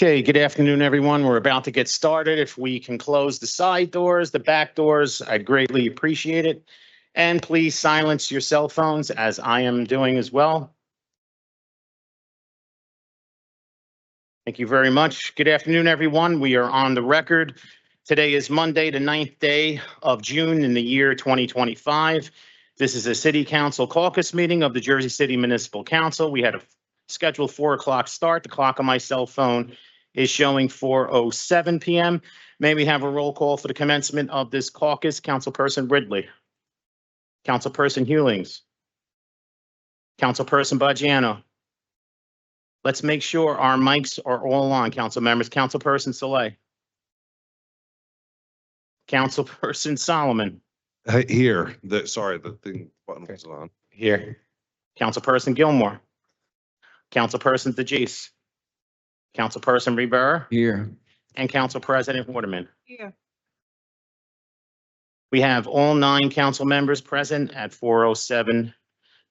Okay, good afternoon, everyone. We're about to get started. If we can close the side doors, the back doors, I'd greatly appreciate it. And please silence your cell phones as I am doing as well. Thank you very much. Good afternoon, everyone. We are on the record. Today is Monday, the 9th day of June in the year 2025. This is a City Council caucus meeting of the Jersey City Municipal Council. We had a scheduled 4 o'clock start. The clock on my cell phone is showing 4:07 p.m. May we have a roll call for the commencement of this caucus? Councilperson Ridley. Councilperson Hewlings. Councilperson Baggiano. Let's make sure our mics are all on, council members. Councilperson Saleh. Councilperson Solomon. Here, the thing button was on. Here. Councilperson Gilmore. Councilperson DeGise. Councilperson Rivera. Here. And Council President Waterman. Here. We have all 9 council members present at 4:07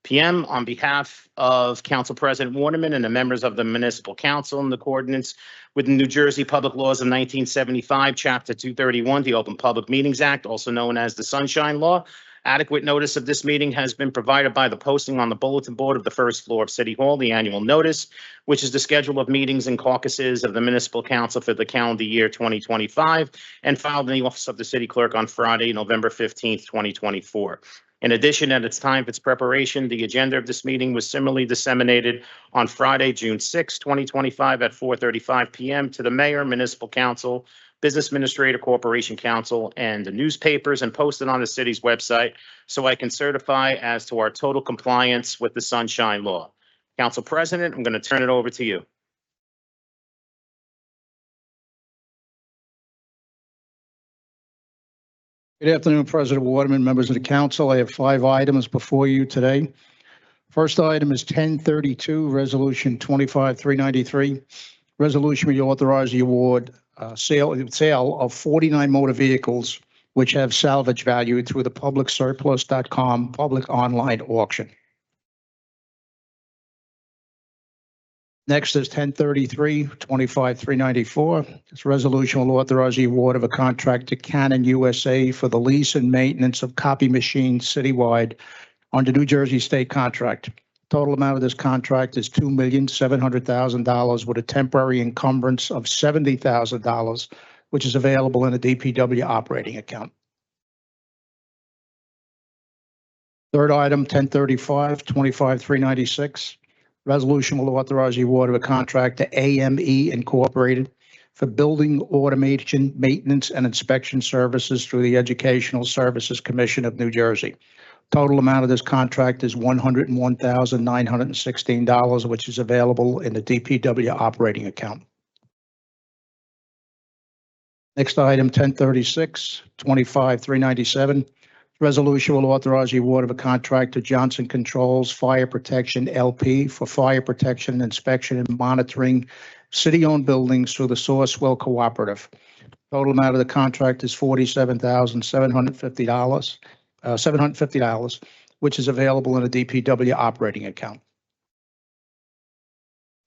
p.m. On behalf of Council President Waterman and the members of the Municipal Council in accordance with the New Jersey Public Laws of 1975, Chapter 231, the Open Public Meetings Act, also known as the Sunshine Law. Adequate notice of this meeting has been provided by the posting on the bulletin board of the first floor of City Hall, the annual notice, which is the schedule of meetings and caucuses of the Municipal Council for the calendar year 2025, and filed in the office of the City Clerk on Friday, November 15th, 2024. In addition, at its time of its preparation, the agenda of this meeting was similarly disseminated on Friday, June 6, 2025 at 4:35 p.m. to the Mayor, Municipal Council, Business Administrator, Corporation Council, and the newspapers, and posted on the city's website so I can certify as to our total compliance with the Sunshine Law. Council President, I'm going to turn it over to you. Good afternoon, President Waterman, members of the council. I have 5 items before you today. First item is 1032, Resolution 25-393. Resolution reauthorize the award sale of 49 motor vehicles which have salvage value through the publicsurplus.com public online auction. Next is 1033, 25-394. This resolution will authorize the award of a contract to Canon USA for the lease and maintenance of copy machines citywide under New Jersey state contract. Total amount of this contract is $2,700,000 with a temporary encumbrance of $70,000, which is available in a DPW operating account. Third item, 1035, 25-396. Resolution will authorize the award of a contract to AME Incorporated for building automation, maintenance, and inspection services through the Educational Services Commission of New Jersey. Total amount of this contract is $101,916, which is available in the DPW operating account. Next item, 1036, 25-397. Resolution will authorize the award of a contract to Johnson Controls Fire Protection LP for fire protection, inspection, and monitoring city-owned buildings through the Sourcewell Cooperative. Total amount of the contract is $47,750, which is available in a DPW operating account.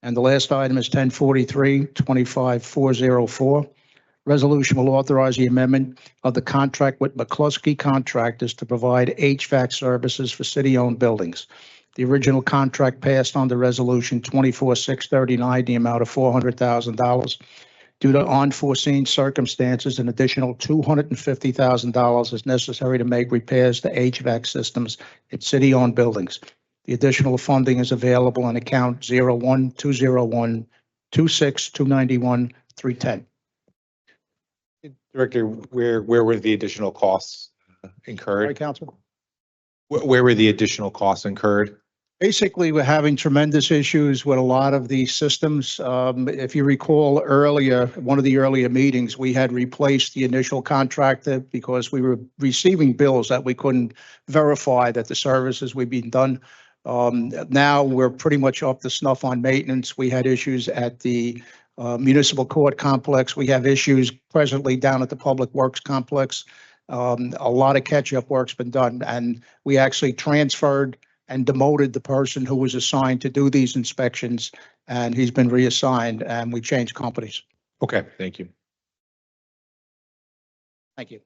And the last item is 1043, 25-404. Resolution will authorize the amendment of the contract with McCluskey Contractors to provide HVAC services for city-owned buildings. The original contract passed under Resolution 24-639, the amount of $400,000. Due to unforeseen circumstances, an additional $250,000 is necessary to make repairs to HVAC systems at city-owned buildings. The additional funding is available on account 01-201-26291-310. Director, where were the additional costs incurred? Right, Council? Where were the additional costs incurred? Basically, we're having tremendous issues with a lot of these systems. If you recall earlier, one of the earlier meetings, we had replaced the initial contractor because we were receiving bills that we couldn't verify that the services were being done. Now we're pretty much up to snuff on maintenance. We had issues at the Municipal Court Complex. We have issues presently down at the Public Works Complex. A lot of catch-up work's been done, and we actually transferred and demoted the person who was assigned to do these inspections, and he's been reassigned, and we changed companies. Okay, thank you. Thank you.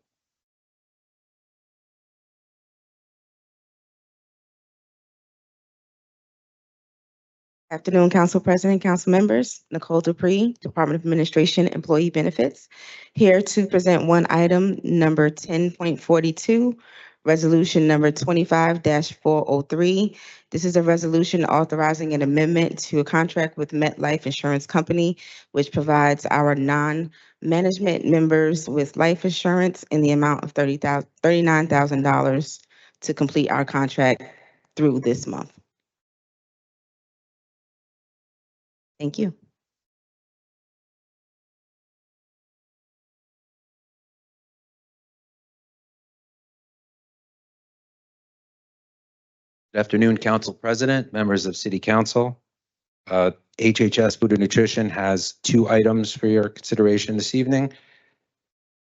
Afternoon, Council President, Council members. Nicole Dupree, Department of Administration, Employee Benefits, here to present one item, number 10.42, resolution number 25-403. This is a resolution authorizing an amendment to a contract with MetLife Insurance Company, which provides our non-management members with life insurance in the amount of $39,000 to complete our contract through this month. Thank you. Good afternoon, Council President, members of City Council. HHS Food and Nutrition has two items for your consideration this evening.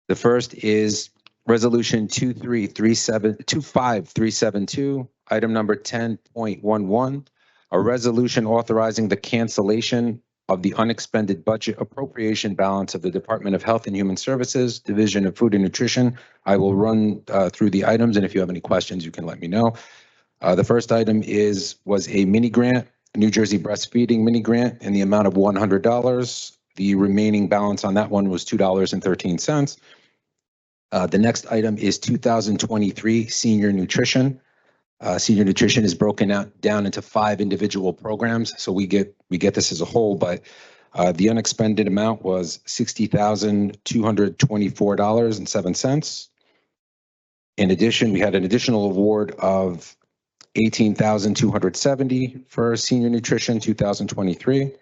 The first is Resolution 25372, item number 10.11, a resolution authorizing the cancellation of the unexpended budget appropriation balance of the Department of Health and Human Services, Division of Food and Nutrition. I will run through the items, and if you have any questions, you can let me know. The first item was a mini grant, New Jersey breastfeeding mini grant in the amount of $100. The remaining balance on that one was $2.13. The next item is 2023 senior nutrition. Senior nutrition is broken down into 5 individual programs, so we get this as a whole, but the unexpended amount was $60,224.07. In addition, we had an additional award of $18,270 for senior nutrition 2023.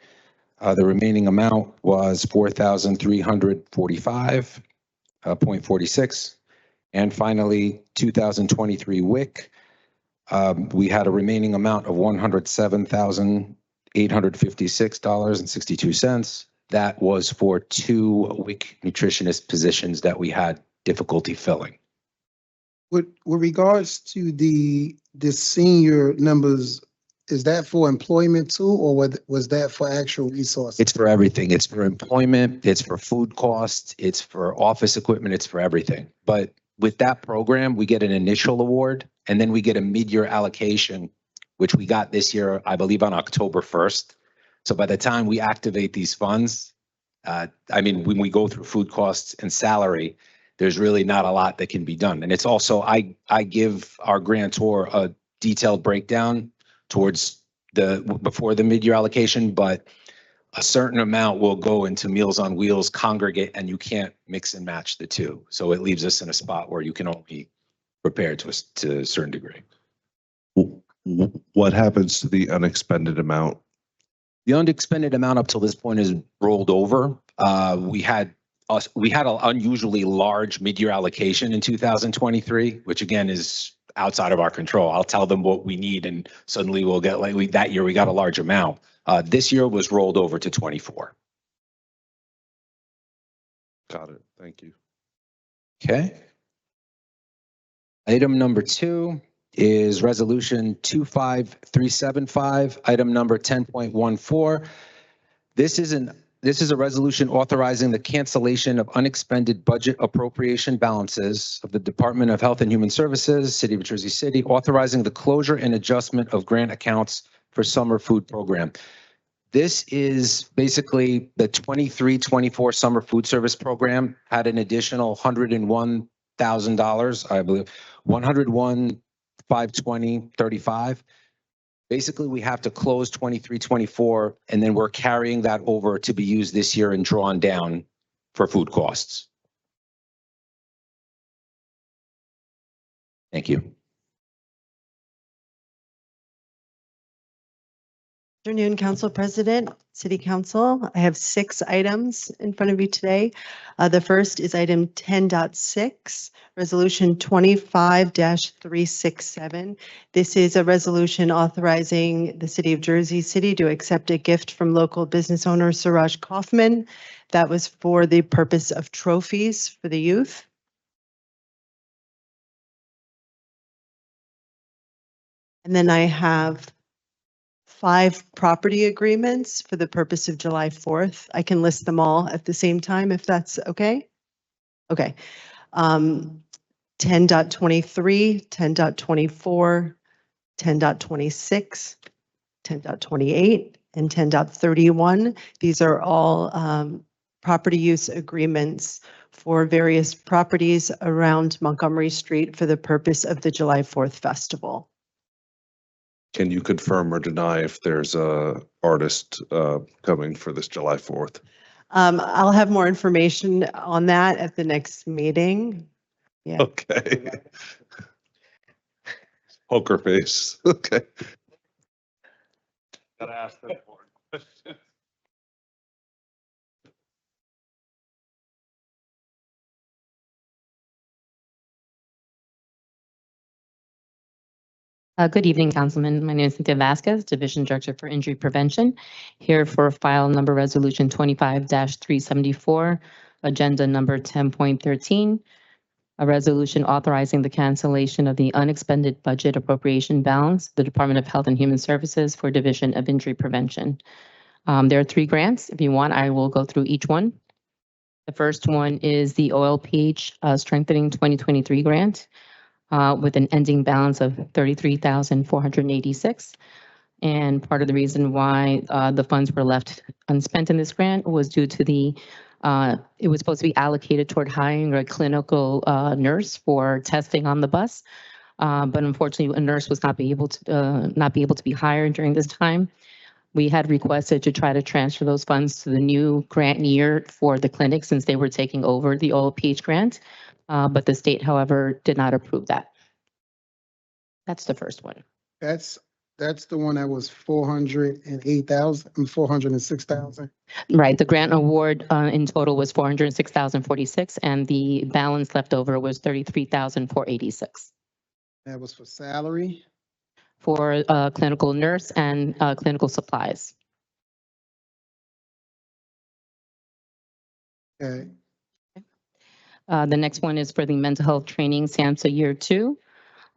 The remaining amount was $4,345.46. And finally, 2023 WIC. We had a remaining amount of $107,856.62. That was for 2 WIC nutritionist positions that we had difficulty filling. With regards to the senior numbers, is that for employment too, or was that for actual resources? It's for everything. It's for employment, it's for food costs, it's for office equipment, it's for everything. But with that program, we get an initial award and then we get a mid-year allocation, which we got this year, I believe on October 1st. So by the time we activate these funds, when we go through food costs and salary, there's really not a lot that can be done. And it's also, I give our grantor a detailed breakdown towards before the mid-year allocation, but a certain amount will go into Meals on Wheels, congregate, and you can't mix and match the two. So it leaves us in a spot where you can only prepare to a certain degree. What happens to the unexpended amount? The unexpended amount up till this point is rolled over. We had an unusually large mid-year allocation in 2023, which again is outside of our control. I'll tell them what we need and suddenly we'll get that year we got a large amount. This year was rolled over to 24. Got it. Thank you. Okay. Item number 2 is resolution 25375, item number 10.14. This is a resolution authorizing the cancellation of unexpended budget appropriation balances of the Department of Health and Human Services, City of Jersey City, authorizing the closure and adjustment of grant accounts for summer food program. This is basically the 23-24 summer food service program had an additional $101,000, I believe, 101,520.35. Basically, we have to close 23-24, and then we're carrying that over to be used this year and drawn down for food costs. Thank you. Afternoon, Council President, City Council. I have 6 items in front of you today. The first is item 10.6, resolution 25-367. This is a resolution authorizing the City of Jersey City to accept a gift from local business owner Suraj Kaufman. That was for the purpose of trophies for the youth. And then I have 5 property agreements for the purpose of July 4th. I can list them all at the same time if that's okay. Okay. 10.23, 10.24, 10.26, 10.28, and 10.31. These are all property use agreements for various properties around Montgomery Street for the purpose of the July 4th festival. Can you confirm or deny if there's a artist coming for this July 4th? I'll have more information on that at the next meeting. Yeah. Okay. Poker face. Okay. Gotta ask the board question. Good evening, Councilman. My name is Cynthia Vasquez, Division Director for Injury Prevention, here for file number resolution 25-374, agenda number 10.13, a resolution authorizing the cancellation of the unexpended budget appropriation balance, the Department of Health and Human Services for Division of Injury Prevention. There are 3 grants. If you want, I will go through each one. The first one is the OLPH Strengthening 2023 grant. With an ending balance of $33,486. And part of the reason why the funds were left unspent in this grant was due to it was supposed to be allocated toward hiring a clinical nurse for testing on the bus. But unfortunately, a nurse was not be able to be hired during this time. We had requested to try to transfer those funds to the new grant year for the clinic since they were taking over the OLPH grant. But the state, however, did not approve that. That's the first one. That's the one that was 408,000 and 406,000. Right, the grant award in total was 406,046, and the balance left over was 33,486 That was for salary. for clinical nurse and clinical supplies. Okay. The next one is for the mental health training SAMHSA Year 2.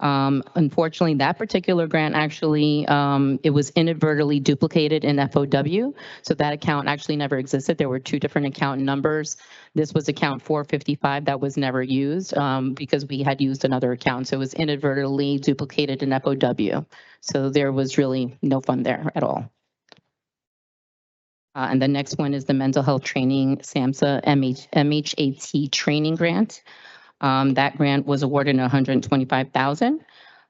Unfortunately, that particular grant actually, it was inadvertently duplicated in FOW. So that account actually never existed. There were 2 different account numbers. This was account 455 that was never used because we had used another account. So it was inadvertently duplicated in FOW. So there was really no fund there at all. And the next one is the mental health training SAMHSA MHAT training grant. That grant was awarded $125,000.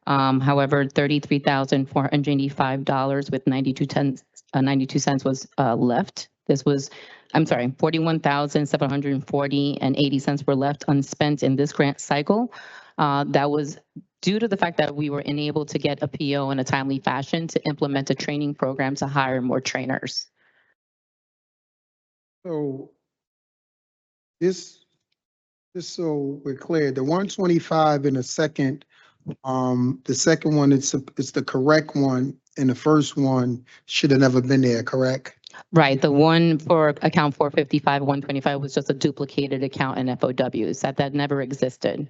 However, $33,485 with 92 cents was left. This was, I'm sorry, $41,740 and 80 cents were left unspent in this grant cycle. That was due to the fact that we were unable to get a PO in a timely fashion to implement a training program to hire more trainers. So just so we're clear, the 125 in the second one, it's the correct one, and the first one should have never been there, correct? Right, the one for account 455, 125 was just a duplicated account in FOWs that never existed.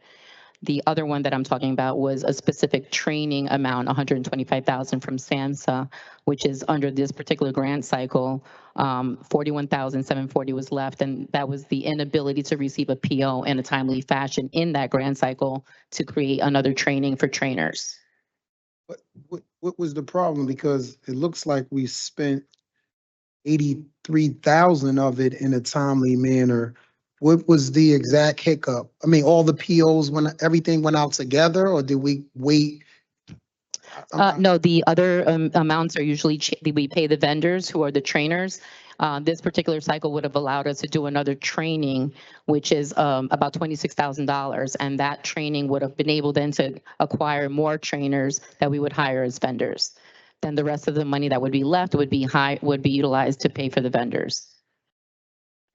The other one that I'm talking about was a specific training amount, 125,000 from SAMHSA, which is under this particular grant cycle. 41,740 was left, and that was the inability to receive a PO in a timely fashion in that grant cycle to create another training for trainers. What was the problem? Because it looks like we spent 83,000 of it in a timely manner. What was the exact hiccup? I mean, all the POs, everything went out together, or did we wait? No, the other amounts are usually, we pay the vendors who are the trainers. This particular cycle would have allowed us to do another training, which is about $26,000. And that training would have been able then to acquire more trainers that we would hire as vendors. Then the rest of the money that would be left would be utilized to pay for the vendors.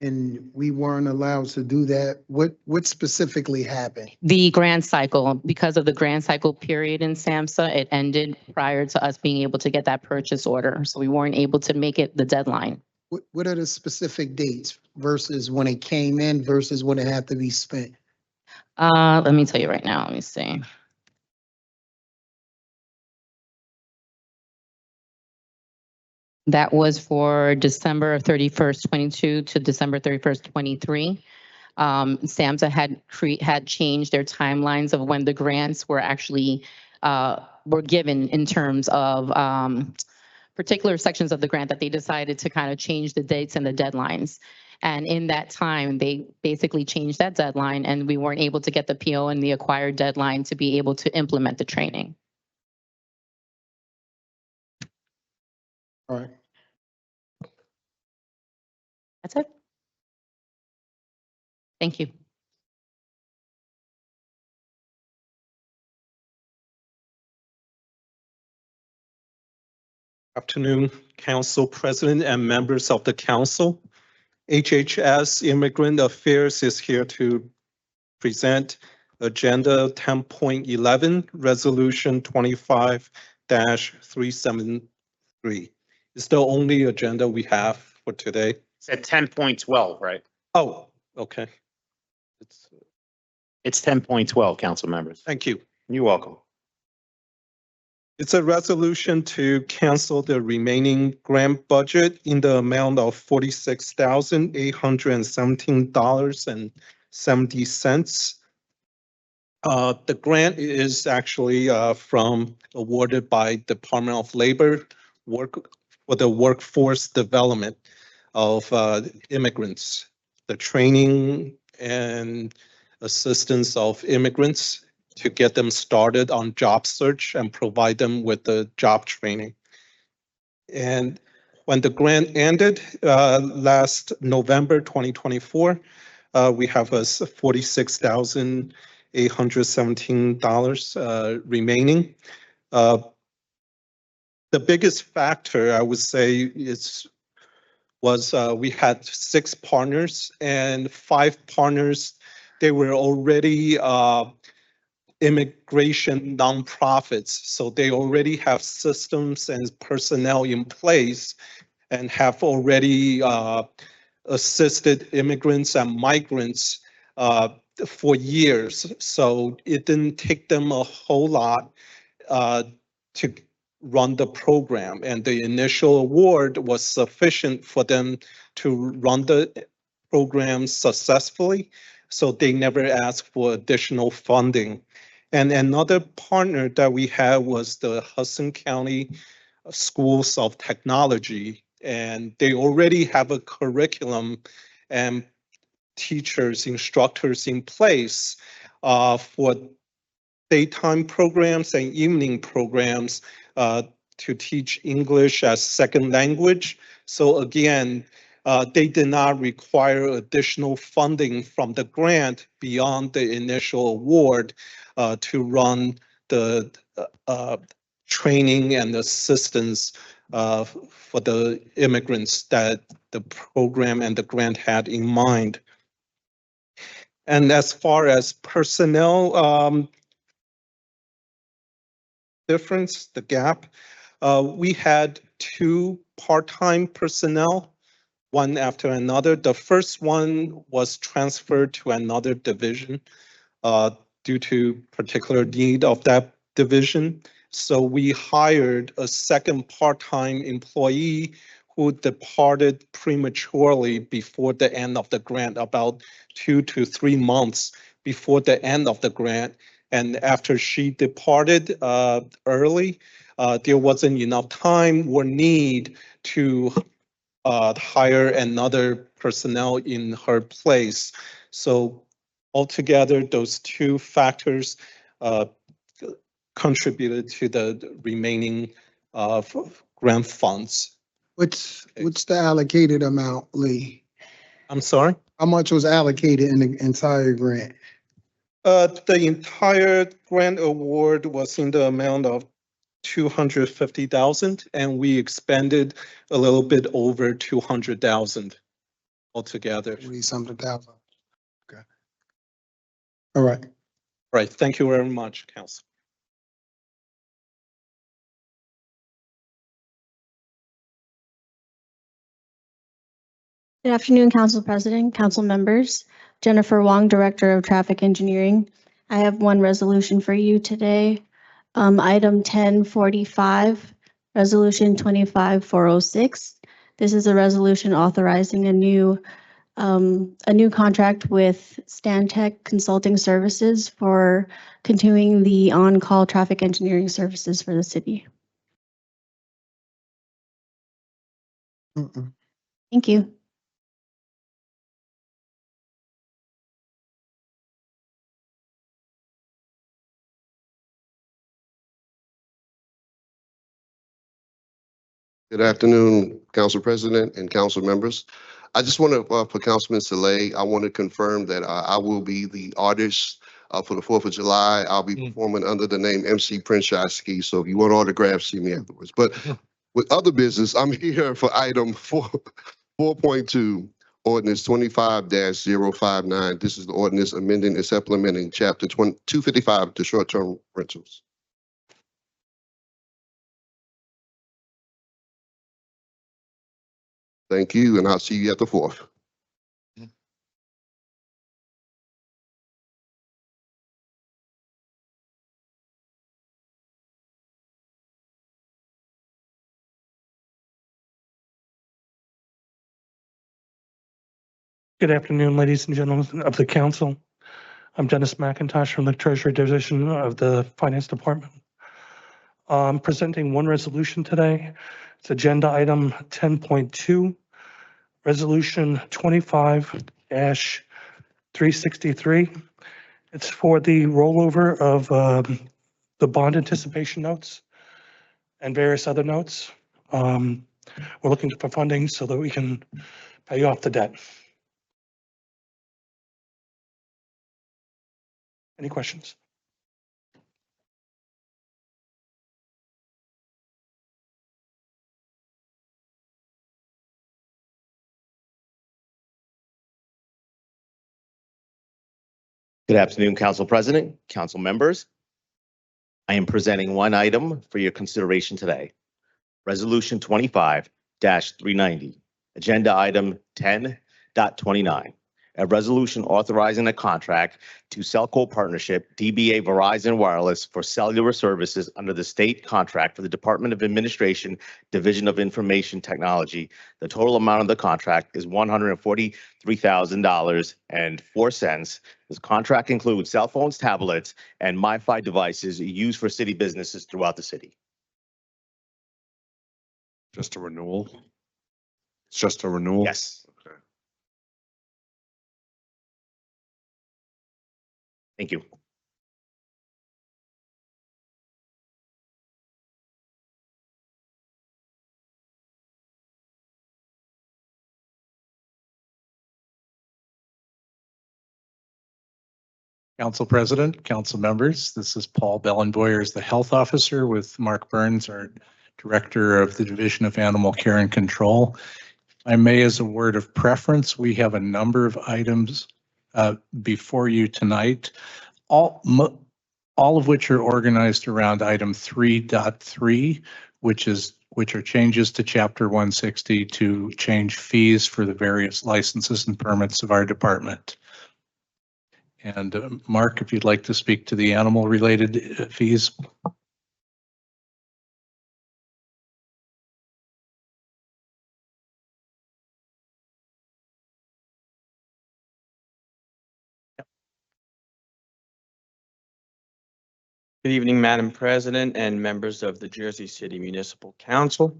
And we weren't allowed to do that. What specifically happened? The grant cycle, because of the grant cycle period in SAMHSA, it ended prior to us being able to get that purchase order. So we weren't able to make it the deadline. What are the specific dates versus when it came in versus when it had to be spent? Let me tell you right now. Let me see. That was for December 31st, 22 to December 31st, 23. SAMHSA had changed their timelines of when the grants were actually were given in terms of particular sections of the grant that they decided to kind of change the dates and the deadlines. And in that time, they basically changed that deadline and we weren't able to get the PO and the acquired deadline to be able to implement the training. All right. That's it. Thank you. Afternoon, Council President and members of the council. HHS Immigrant Affairs is here to present Agenda 10.11, Resolution 25-373. It's the only agenda we have for today. It's at 10.12, right? Oh, okay. It's 10.12, council members. Thank you. You're welcome. It's a resolution to cancel the remaining grant budget in the amount of $46,817.70. The grant is actually awarded by Department of Labor for the workforce development of immigrants, the training and assistance of immigrants to get them started on job search and provide them with the job training. And when the grant ended last November 2024, we have a $46,817 remaining. The biggest factor I would say was we had 6 partners and 5 partners, they were already immigration nonprofits. So they already have systems and personnel in place and have already assisted immigrants and migrants for years. So it didn't take them a whole lot to run the program. And the initial award was sufficient for them to run the program successfully. So they never asked for additional funding. And another partner that we had was the Hudson County Schools of Technology. And they already have a curriculum and teachers, instructors in place for daytime programs and evening programs to teach English as second language. So again, they did not require additional funding from the grant beyond the initial award to run the training and assistance for the immigrants that the program and the grant had in mind. And as far as personnel difference, the gap, we had 2 part-time personnel, one after another. The first one was transferred to another division due to particular need of that division. So we hired a second part-time employee who departed prematurely before the end of the grant, about 2 to 3 months before the end of the grant. And after she departed early, there wasn't enough time or need to hire another personnel in her place. So altogether, those 2 factors contributed to the remaining grant funds. What's the allocated amount, Lee? I'm sorry? How much was allocated in the entire grant? The entire grant award was in the amount of $250,000, and we expended a little bit over $200,000 altogether. 40-something thousand. Okay. All right. Right. Thank you very much, Council. Good afternoon, Council President, Council members. Jennifer Wong, Director of Traffic Engineering. I have one resolution for you today. Item 1045, Resolution 25406. This is a resolution authorizing a new contract with Stantec Consulting Services for continuing the on-call traffic engineering services for the city. Mm-mm. Thank you. Good afternoon, Council President and council members. I just want to, for Councilman Saleh, I want to confirm that I will be the artist for the 4th of July. I'll be performing under the name MC Prince Shasky. So if you want autographs, see me afterwards. But with other business, I'm here for item 4.2, ordinance 25-059. This is the ordinance amending and supplementing chapter 255 to short-term rentals. Thank you, and I'll see you at the 4th. Good afternoon, ladies and gentlemen of the council. I'm Dennis McIntosh from the Treasury Division of the Finance Department. I'm presenting one resolution today. It's agenda item 10.2, resolution 25-363. It's for the rollover of the bond anticipation notes and various other notes. We're looking for funding so that we can pay off the debt. Any questions? Good afternoon, Council President, council members. I am presenting one item for your consideration today. Resolution 25-390, agenda item 10.29. A resolution authorizing a contract to Cellco Partnership DBA Verizon Wireless for cellular services under the state contract for the Department of Administration, Division of Information Technology. The total amount of the contract is $143,000.04. This contract includes cell phones, tablets, and MiFi devices used for city businesses throughout the city. Just a renewal? It's just a renewal? Yes. Okay. Thank you. Council President, council members, this is Paul Bellenboyer, the health officer with Mark Burns, our director of the Division of Animal Care and Control. If I may, as a word of preference, we have a number of items before you tonight, all of which are organized around item 3.3, which are changes to chapter 160 to change fees for the various licenses and permits of our department. And Mark, if you'd like to speak to the animal related fees. Good evening, Madam President and members of the Jersey City Municipal Council.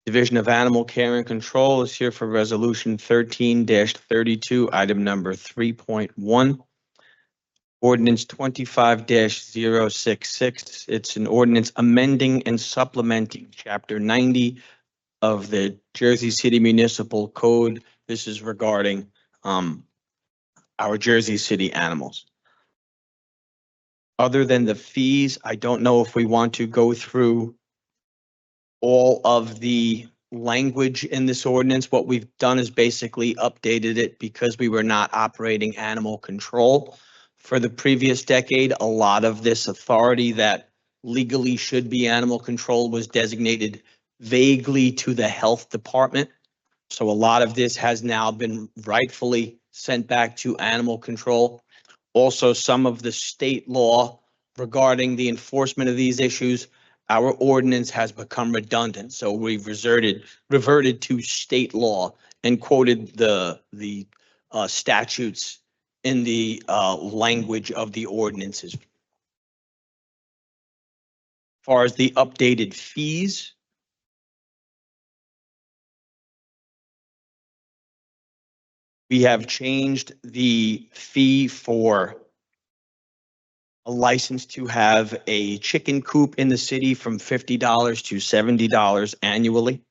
Division of Animal Care and Control is here for Resolution 13-32, item number 3.1. Ordinance 25-066. It's an ordinance amending and supplementing Chapter 90 of the Jersey City Municipal Code. This is regarding our Jersey City animals. Other than the fees, I don't know if we want to go through all of the language in this ordinance. What we've done is basically updated it because we were not operating animal control for the previous decade. A lot of this authority that legally should be animal control was designated vaguely to the health department. So a lot of this has now been rightfully sent back to animal control. Also, some of the state law regarding the enforcement of these issues our ordinance has become redundant, so we've reverted to state law and quoted the statutes in the language of the ordinances. As far as the updated fees, we have changed the fee for a license to have a chicken coop in the city from $50 to $70 annually.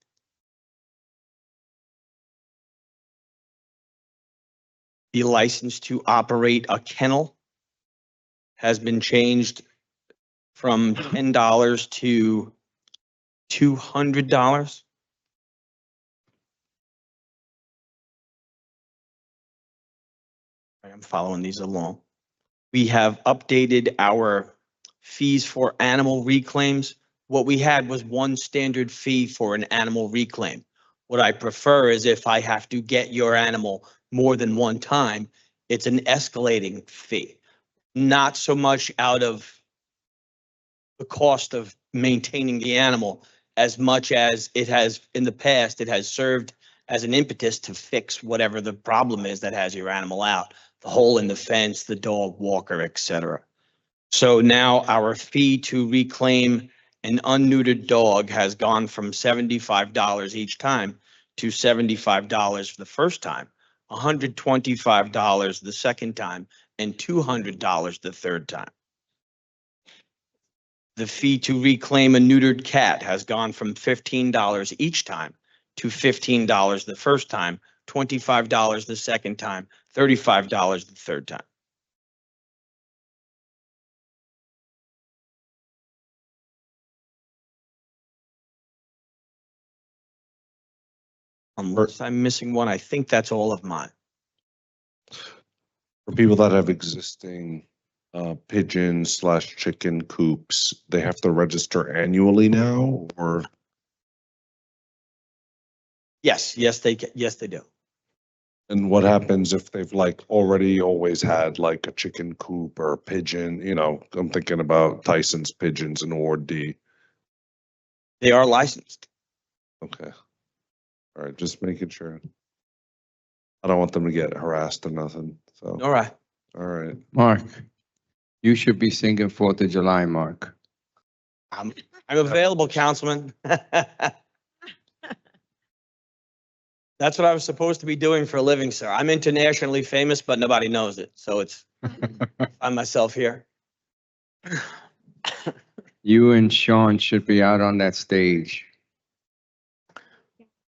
The license to operate a kennel has been changed from $10 to $200. I'm following these along. We have updated our fees for animal reclaims. What we had was one standard fee for an animal reclaim. What I prefer is if I have to get your animal more than one time, it's an escalating fee. Not so much out of the cost of maintaining the animal as much as it has in the past, it has served as an impetus to fix whatever the problem is that has your animal out, the hole in the fence, the dog walker, etc. So now our fee to reclaim an unneutered dog has gone from $75 each time to $75 for the first time, $125 the second time, and $200 the third time. The fee to reclaim a neutered cat has gone from $15 each time to $15 the first time, $25 the second time, $35 the third time. Unless I'm missing one, I think that's all of mine. For people that have existing pigeon / chicken coops, they have to register annually now, or? Yes, they do. And what happens if they've like already always had like a chicken coop or a pigeon? You know, I'm thinking about Tyson's pigeons in Ward D. They are licensed. Okay. All right, just making sure. I don't want them to get harassed or nothing, so. All right. All right. Mark, you should be singing 4th of July, Mark. I'm available, Councilman. That's what I was supposed to be doing for a living, sir. I'm internationally famous, but nobody knows it. So it's I'm myself here. You and Sean should be out on that stage.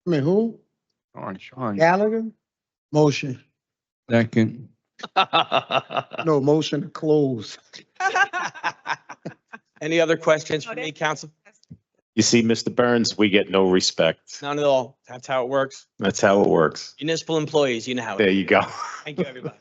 I mean, who? Sean. Gallagher? Motion. Second. No, motion to close. Any other questions for me, Council? You see, Mr. Burns, we get no respect. None at all. That's how it works. That's how it works. Municipal employees, you know how. There you go. Thank you, everybody.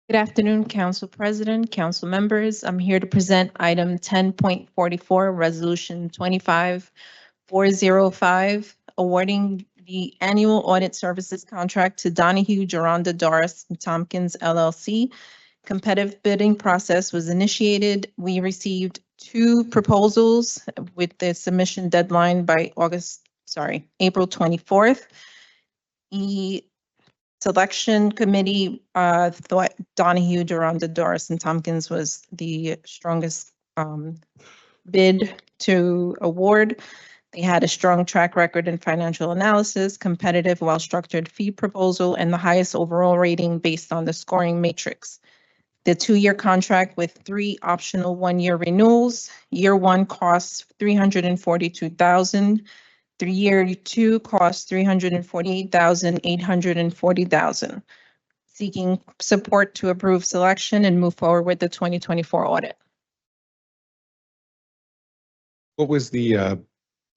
Good afternoon, Council President, Council members. I'm here to present item 10.44, Resolution 25405, awarding the annual audit services contract to Donahue, Geronda, Doris, and Tompkins LLC. Competitive bidding process was initiated. We received 2 proposals with the submission deadline by April 24th. The selection committee thought Donahue, Geronda, Doris, and Tompkins was the strongest bid to award. They had a strong track record in financial analysis, competitive, well-structured fee proposal, and the highest overall rating based on the scoring matrix. The 2-year contract with 3 optional 1-year renewals. Year 1 costs $342,000. Year 2 costs $348,840,000. Seeking support to approve selection and move forward with the 2024 audit. What was the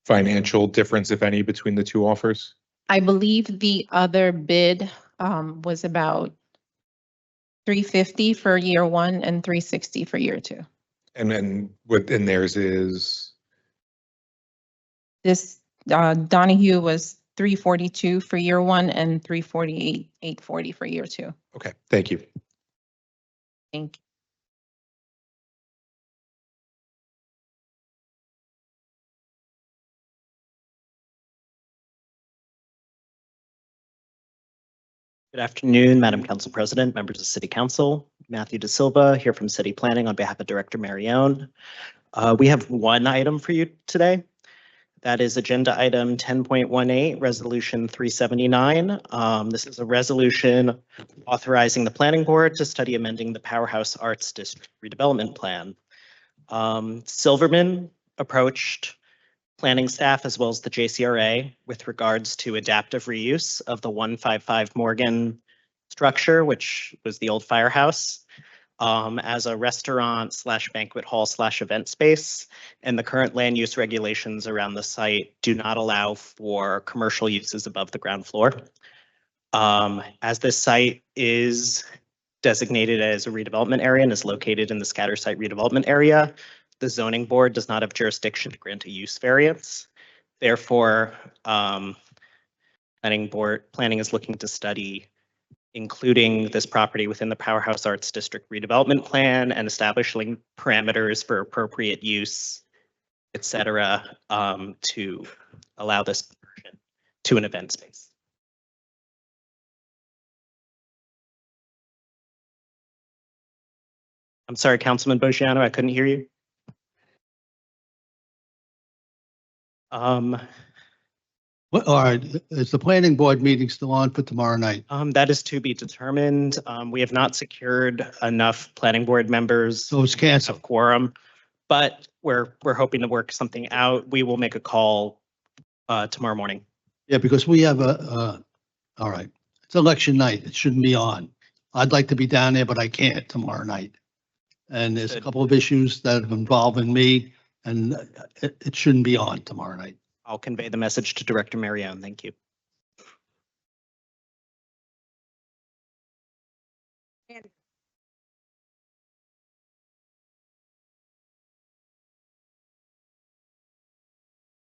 financial difference, if any, between the 2 offers? I believe the other bid was about $350 for year 1 and $360 for year 2. And then within theirs is? This Donahue was 342 for year one and 348, 840 for year two. Okay, thank you. Thank you. Good afternoon, Madam Council President, members of City Council. Matthew De Silva here from City Planning on behalf of Director Marione. We have one item for you today. That is Agenda Item 10.18, Resolution 379. This is a resolution authorizing the Planning Board to study amending the Powerhouse Arts District redevelopment plan. Silverman approached planning staff as well as the JCRA with regards to adaptive reuse of the 155 Morgan structure, which was the old firehouse, as a restaurant / banquet hall / event space. And the current land use regulations around the site do not allow for commercial uses above the ground floor. As this site is designated as a redevelopment area and is located in the scatter site redevelopment area, the zoning board does not have jurisdiction to grant a use variance. Therefore, planning is looking to study including this property within the Powerhouse Arts District redevelopment plan and establishing parameters for appropriate use, et cetera, to allow this conversion to an event space. I'm sorry, Councilman Bosciano, I couldn't hear you. All right, is the planning board meeting still on for tomorrow night? That is to be determined. We have not secured enough planning board members. So it's canceled. Of quorum, but we're hoping to work something out. We will make a call tomorrow morning. Yeah, because we have all right, it's election night. It shouldn't be on. I'd like to be down there, but I can't tomorrow night. And there's a couple of issues that are involving me, and it shouldn't be on tomorrow night. I'll convey the message to Director Marione. Thank you. Good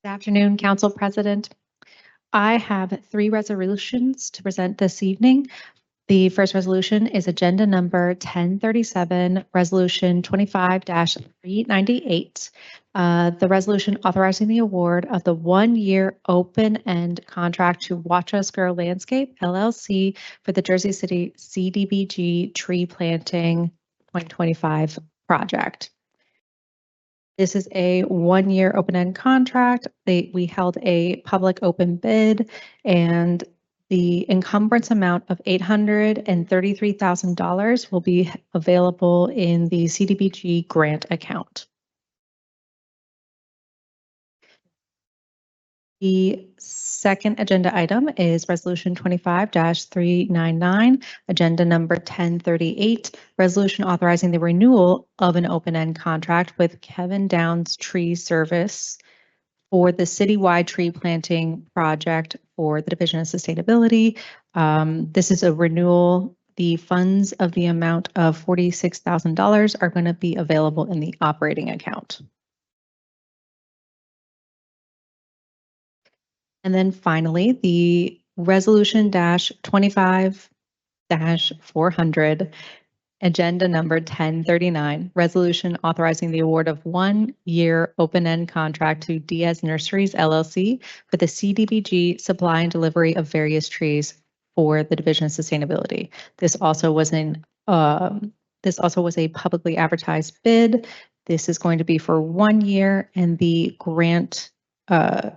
afternoon, Council President. I have 3 resolutions to present this evening. The first resolution is Agenda Number 1037, Resolution 25-398. The resolution authorizing the award of the 1-year open-end contract to Watch Us Grow Landscape LLC for the Jersey City CDBG Tree Planting 2025 project. This is a 1-year open-end contract. We held a public open bid, and the encumbrance amount of $833,000 will be available in the CDBG grant account. The second agenda item is Resolution 25-399, Agenda Number 1038, Resolution authorizing the renewal of an open-end contract with Kevin Downs Tree Service for the citywide tree planting project for the Division of Sustainability. This is a renewal. The funds of the amount of $46,000 are going to be available in the operating account. And then finally, the Resolution -25-400, Agenda Number 1039, Resolution authorizing the award of 1-year open-end contract to Diaz Nurseries LLC for the CDBG supply and delivery of various trees for the Division of Sustainability. This also was a publicly advertised bid. This is going to be for 1 year, and the grant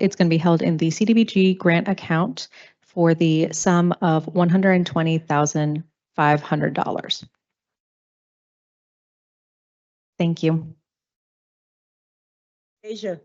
it's going to be held in the CDBG grant account for the sum of $120,500. Thank you. Asia.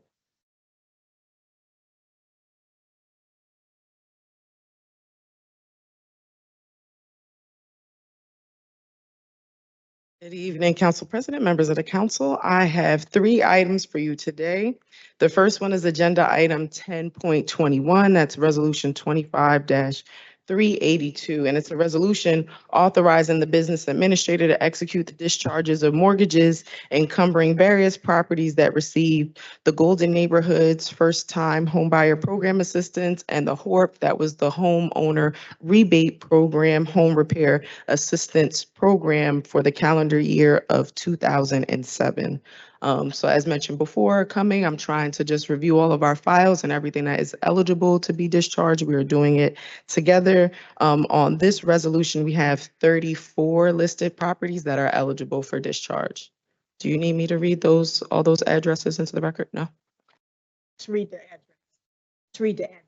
Good evening, Council President, members of the council. I have 3 items for you today. The first one is Agenda Item 10.21. That's Resolution 25-399, 382, and it's a resolution authorizing the business administrator to execute the discharges of mortgages encumbering various properties that received the Golden Neighborhoods First Time Homebuyer Program Assistance and the HORP, that was the Homeowner Rebate Program Home Repair Assistance Program for the calendar year of 2007. So as mentioned before, I'm trying to just review all of our files and everything that is eligible to be discharged. We are doing it together. On this resolution, we have 34 listed properties that are eligible for discharge. Do you need me to read all those addresses into the record? No? Just read the address. Just read the address.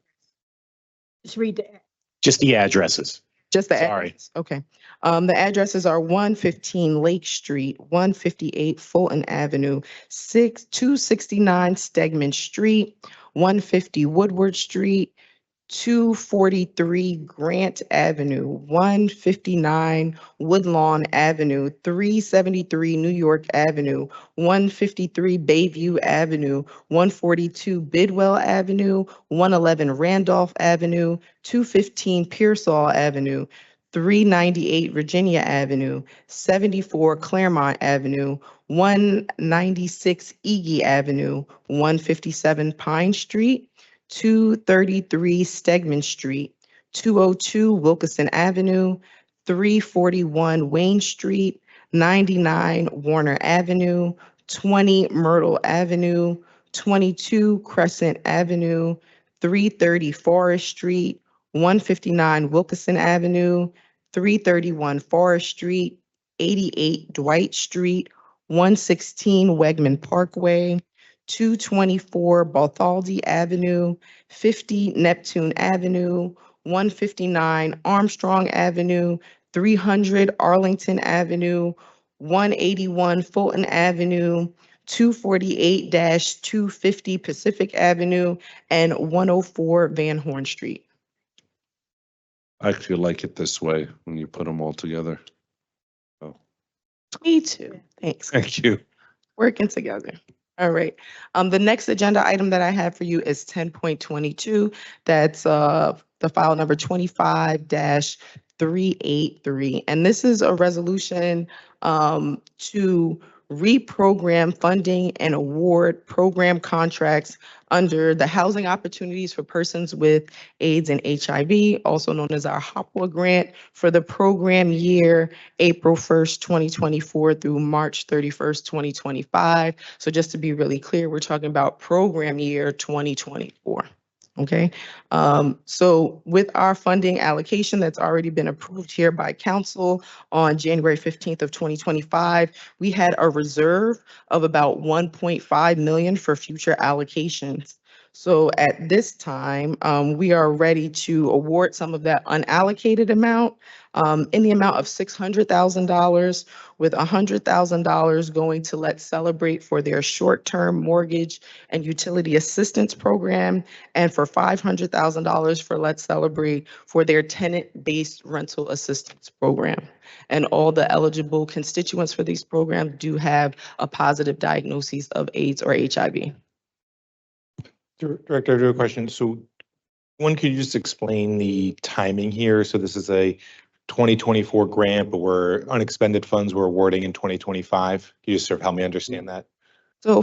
Just read the address. Just the addresses. Just the Sorry. address? Okay. The addresses are 115 Lake Street, 158 Fulton Avenue, 269 Stegman Street, 150 Woodward Street, 243 Grant Avenue, 159 Woodlawn Avenue, 373 New York Avenue, 153 Bayview Avenue, 142 Bidwell Avenue, 111 Randolph Avenue, 215 Pearsall Avenue, 398 Virginia Avenue, 74 Claremont Avenue, 196 Egie Avenue, 157 Pine Street, 233 Stegman Street, 202 Wilkeson Avenue, 341 Wayne Street, 99 Warner Avenue, 20 Myrtle Avenue, 22 Crescent Avenue, 330 Forest Street, 159 Wilkeson Avenue, 331 Forest Street, 88 Dwight Street, 116 Wegman Parkway, 224 Bartholdi Avenue, 50 Neptune Avenue, 159 Armstrong Avenue, 300 Arlington Avenue, 181 Fulton Avenue, 248-250 Pacific Avenue, and 104 Van Horn Street. I actually like it this way when you put them all together. Oh, Me too. Thanks. thank you. Working together. All right. The next agenda item that I have for you is 10.22. That's the file number 25-383. And this is a resolution to reprogram funding and award program contracts under the Housing Opportunities for Persons with AIDS and HIV, also known as our HOPWA grant, for the program year April 1st, 2024 through March 31st, 2025. So just to be really clear, we're talking about program year 2024. Okay, so with our funding allocation that's already been approved here by council on January 15th of 2025, we had a reserve of about 1.5 million for future allocations. So at this time, we are ready to award some of that unallocated amount in the amount of $600,000, with $100,000 going to Let's Celebrate for their short-term mortgage and utility assistance program, and for $500,000 for Let's Celebrate for their tenant-based rental assistance program. And all the eligible constituents for these programs do have a positive diagnosis of AIDS or HIV. Director, I do have a question. So one, could you just explain the timing here? So this is a 2024 grant, but we're unexpended funds we're awarding in 2025. Can you just sort of help me understand that? So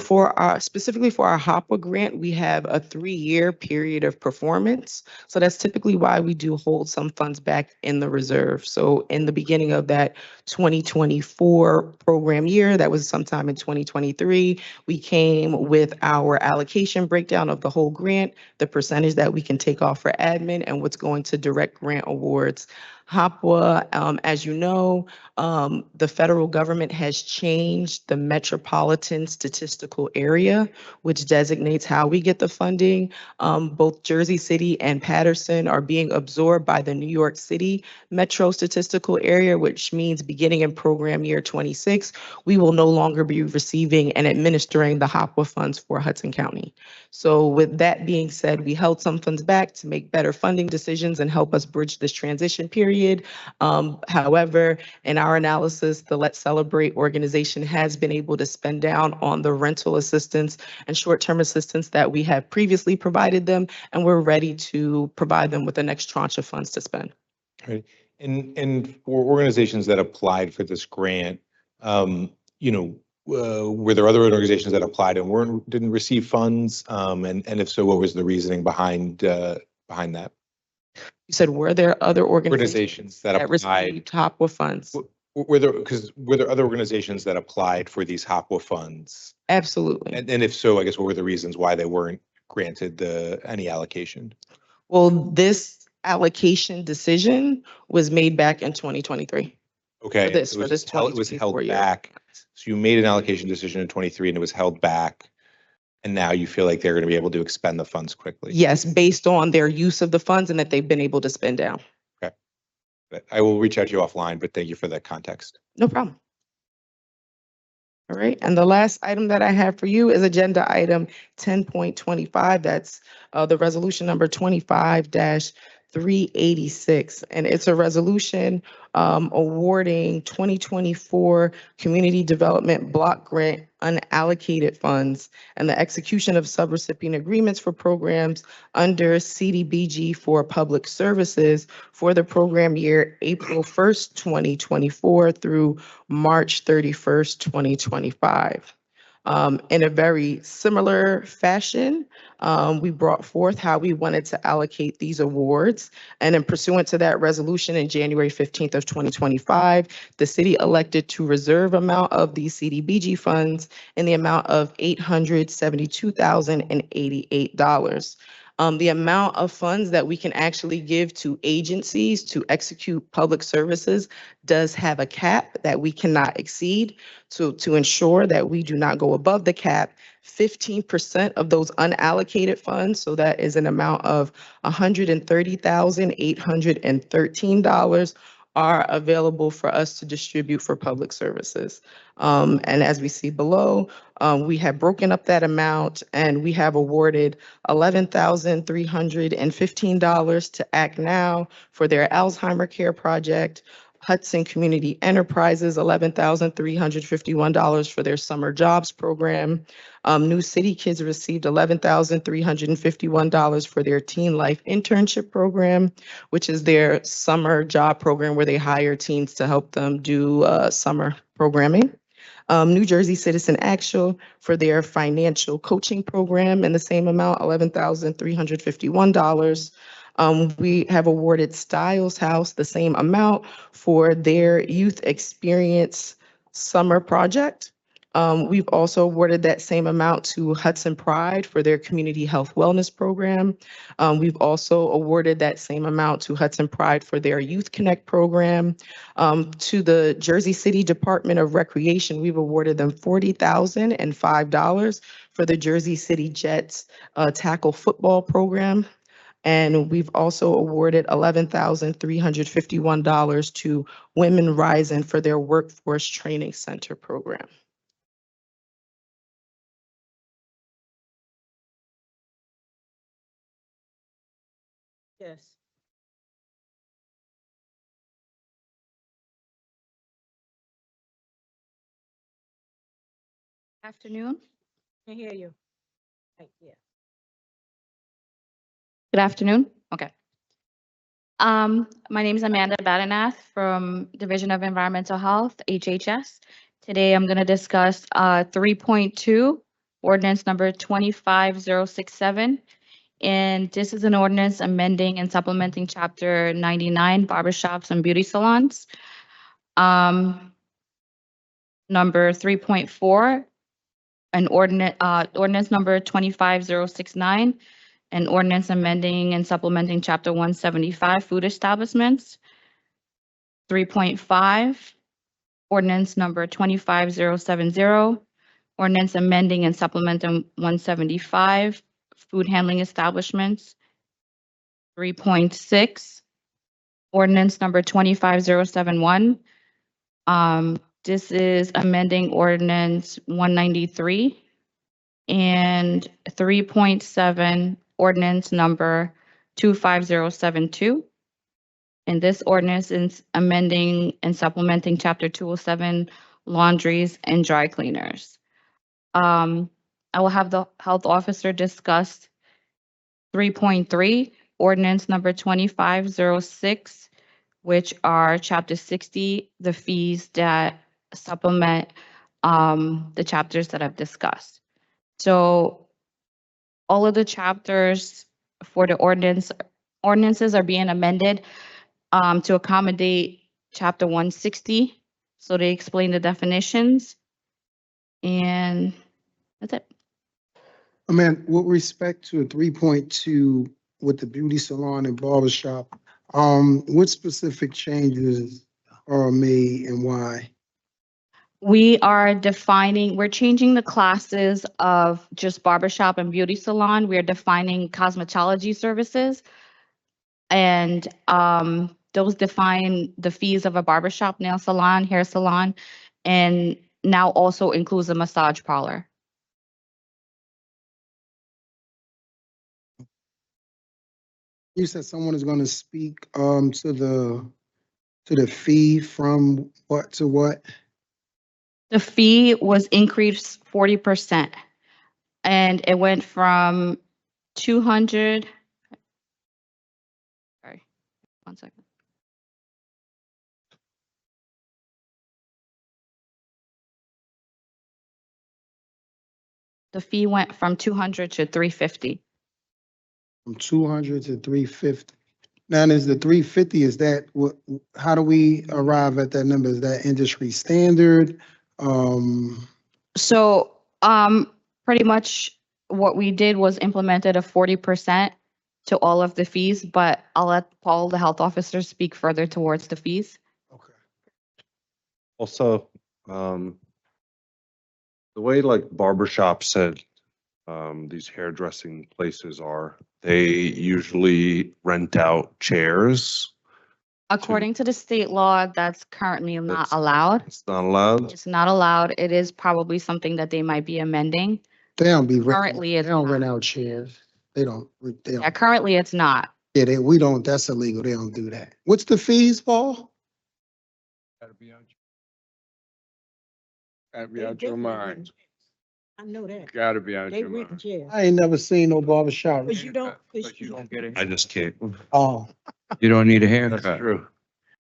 specifically for our HOPWA grant, we have a 3-year period of performance. So that's typically why we do hold some funds back in the reserve. So in the beginning of that 2024 program year, that was sometime in 2023, we came with our allocation breakdown of the whole grant, the percentage that we can take off for admin, and what's going to direct grant awards. HOPWA, as you know, the federal government has changed the metropolitan statistical area, which designates how we get the funding. Both Jersey City and Patterson are being absorbed by the New York City metro statistical area, which means beginning in program year 26, we will no longer be receiving and administering the HOPWA funds for Hudson County. So with that being said, we held some funds back to make better funding decisions and help us bridge this transition period. However, in our analysis, the Let's Celebrate organization has been able to spend down on the rental assistance and short-term assistance that we have previously provided them, and we're ready to provide them with the next tranche of funds to spend. Right. And for organizations that applied for this grant, you know, were there other organizations that applied and didn't receive funds? And if so, what was the reasoning behind that? You said, were there other organizations Organizations that that applied, received HOPWA funds? were there other organizations that applied for these HOPWA funds? Absolutely. And if so, I guess what were the reasons why they weren't granted any allocation? Well, this allocation decision was made back in 2023. Okay. this- it for was this held- It was 2024 held year. back. So you made an allocation decision in 23 and it was held back. And now you feel like they're going to be able to expend the funds quickly. Yes, based on their use of the funds and that they've been able to spend down. Okay. But I will reach out to you offline, but thank you for that context. No problem. All right, and the last item that I have for you is agenda item 10.25. That's the resolution number 25-386. And it's a resolution awarding 2024 Community Development Block Grant unallocated funds and the execution of subrecipient agreements for programs under CDBG for public services for the program year April 1st, 2024 through March 31st, 2025. In a very similar fashion, we brought forth how we wanted to allocate these awards. And in pursuant to that resolution in January 15th of 2025, the city elected to reserve amount of these CDBG funds in the amount of $872,088. The amount of funds that we can actually give to agencies to execute public services does have a cap that we cannot exceed. To ensure that we do not go above the cap, 15% of those unallocated funds, so that is an amount of $130,813, are available for us to distribute for public services. And as we see below, we have broken up that amount and we have awarded $11,315 to Act Now for their Alzheimer Care Project, Hudson Community Enterprises, $11,351 for their summer jobs program. New City Kids received $11,351 for their Teen Life Internship Program, which is their summer job program where they hire teens to help them do summer programming. New Jersey Citizen Actual for their financial coaching program in the same amount, $11,351. We have awarded Styles House the same amount for their youth experience summer project. We've also awarded that same amount to Hudson Pride for their community health wellness program. We've also awarded that same amount to Hudson Pride for their Youth Connect program. To the Jersey City Department of Recreation, we've awarded them $40,005 for the Jersey City Jets tackle football program. And we've also awarded $11,351 to Women Rising for their Workforce Training Center program. Yes. Afternoon. Can hear you. Right, yeah. Good afternoon. Okay. My name is Amanda Badanath from Division of Environmental Health, HHS. Today, I'm going to discuss 3.2, ordinance number 25067. And this is an ordinance amending and supplementing Chapter 99, barbershops and beauty salons. Number 3.4, an ordinance number 25069, an ordinance amending and supplementing Chapter 175, food establishments. 3.5, ordinance number 25070, ordinance amending and supplementing 175, food handling establishments. 3.6, ordinance number 25071. This is amending ordinance 193. And 3.7, ordinance number 25072. And this ordinance is amending and supplementing Chapter 207, laundries and dry cleaners. I will have the health officer discuss 3.3, ordinance number 2506, which are Chapter 60, the fees that supplement the chapters that I've discussed. So all of the chapters for the ordinances are being amended to accommodate Chapter 160. So they explain the definitions, and that's it. With respect to 3.2 with the beauty salon and barber shop, what specific changes are made and why? We're changing the classes of just barbershop and beauty salon. We're defining cosmetology services. And those define the fees of a barbershop, nail salon, hair salon, and now also includes a massage parlor. You said someone is going to speak to the fee from what to what? The fee was increased 40%, and it went from 200. Sorry, 1 second. The fee went from 200 to 350. From 200 to 350. Now, is the 350, is that what, how do we arrive at that number? Is that industry standard? So pretty much what we did was implemented a 40% to all of the fees, but I'll let Paul, the health officer, speak further towards the fees. Also, the way like barbershops said, these hairdressing places are, they usually rent out chairs. According to the state law, that's currently not allowed. It's not allowed. It's not allowed. It is probably something that they might be amending. They don't be Currently, they it's don't not. rent out chairs. They don't. Yeah, currently it's not. Yeah, we don't. That's illegal. They don't do that. What's the fees, Paul? Gotta be out your mind. I know that. Gotta be out They your rent mind. chairs. I ain't never seen no barber shop. Cause you don't. get it. I just can't. Oh, You don't need a haircut. True.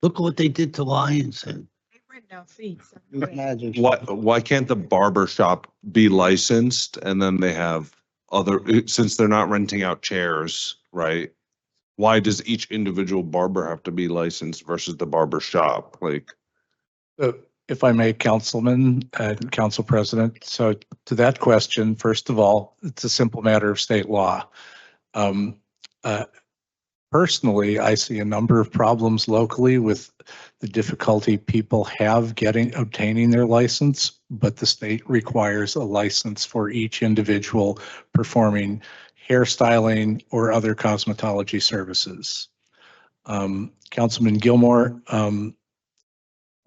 Look what they did to Lions and They rent out fees. magic. Why can't the barber shop be licensed and then they have other, since they're not renting out chairs, right? Why does each individual barber have to be licensed versus the barber shop? Like, If I may, Councilman and Council President, so to that question, first of all, it's a simple matter of state law. Personally, I see a number of problems locally with the difficulty people have obtaining their license, but the state requires a license for each individual performing hairstyling or other cosmetology services. Councilman Gilmore,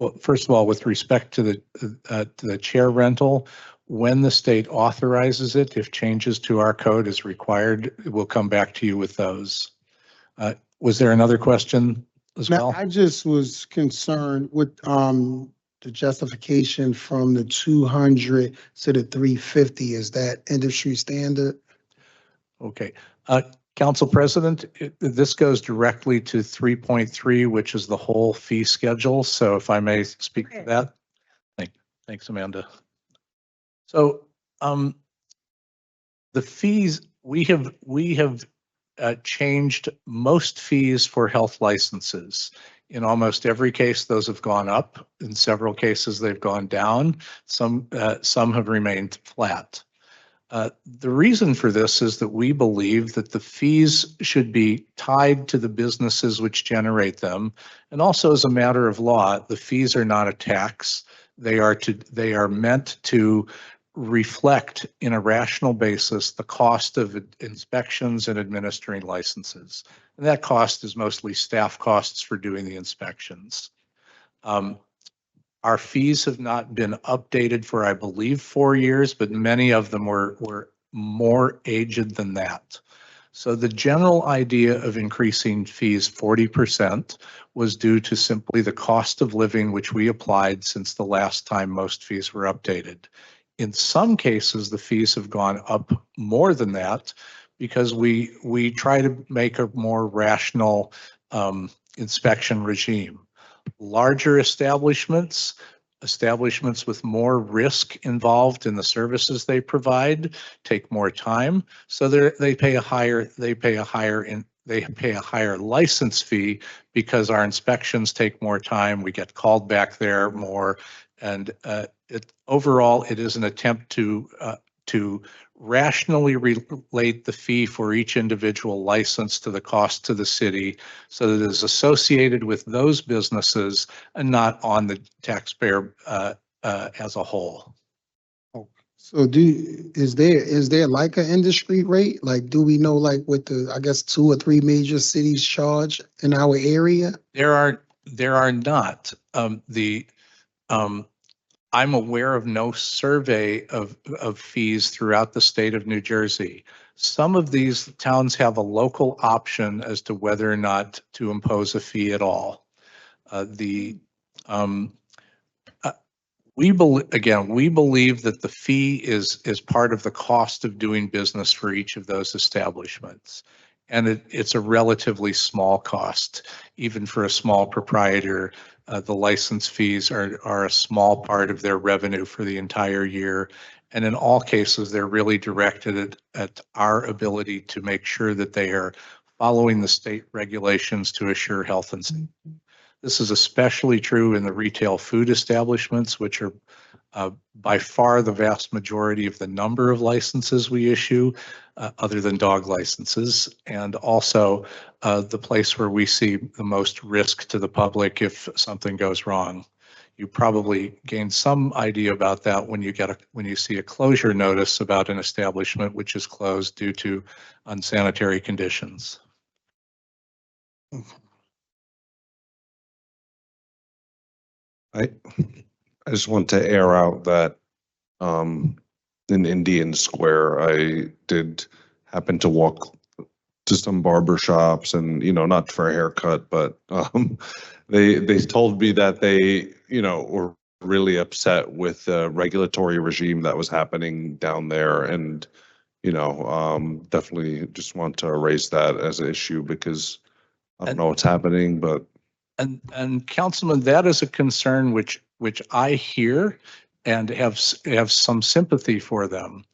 well, first of all, with respect to the chair rental, when the state authorizes it, if changes to our code is required, we'll come back to you with those. Was there another question as Now, well? I just was concerned with the justification from the 200 to the 350. Is that industry standard? Okay. Council President, this goes directly to 3.3, which is the whole fee schedule. So if I may speak to that. Thanks, Amanda. So the fees, we have changed most fees for health licenses. In almost every case, those have gone up. In several cases, they've gone down. Some have remained flat. The reason for this is that we believe that the fees should be tied to the businesses which generate them. And also as a matter of law, the fees are not a tax. They are meant to reflect in a rational basis the cost of inspections and administering licenses. And that cost is mostly staff costs for doing the inspections. Our fees have not been updated for, I believe, 4 years, but many of them were more aged than that. So the general idea of increasing fees 40% was due to simply the cost of living which we applied since the last time most fees were updated. In some cases, the fees have gone up more than that because we try to make a more rational inspection regime. Larger establishments, establishments with more risk involved in the services they provide, take more time. So they pay a higher license fee because our inspections take more time. We get called back there more, and overall, it is an attempt to rationally relate the fee for each individual license to the cost to the city so that it is associated with those businesses and not on the taxpayer as a whole. So is there like an industry rate? Like, do we know like what the, I guess, 2 or 3 major cities charge in our area? There are not. I'm aware of no survey of fees throughout the state of New Jersey. Some of these towns have a local option as to whether or not to impose a fee at all. We believe that the fee is part of the cost of doing business for each of those establishments. And it's a relatively small cost. Even for a small proprietor, the license fees are a small part of their revenue for the entire year. And in all cases, they're really directed at our ability to make sure that they are following the state regulations to assure health and safety. This is especially true in the retail food establishments, which are by far the vast majority of the number of licenses we issue, other than dog licenses, and also the place where we see the most risk to the public if something goes wrong. You probably gain some idea about that when you see a closure notice about an establishment which is closed due to unsanitary conditions. I just want to air out that in Indian Square, I did happen to walk to some barber shops and, not for a haircut, but they told me that they, were really upset with the regulatory regime that was happening down there. And, definitely just want to raise that as an issue because I don't know what's happening, but. And Councilman, that is a concern which I hear and have some sympathy for them.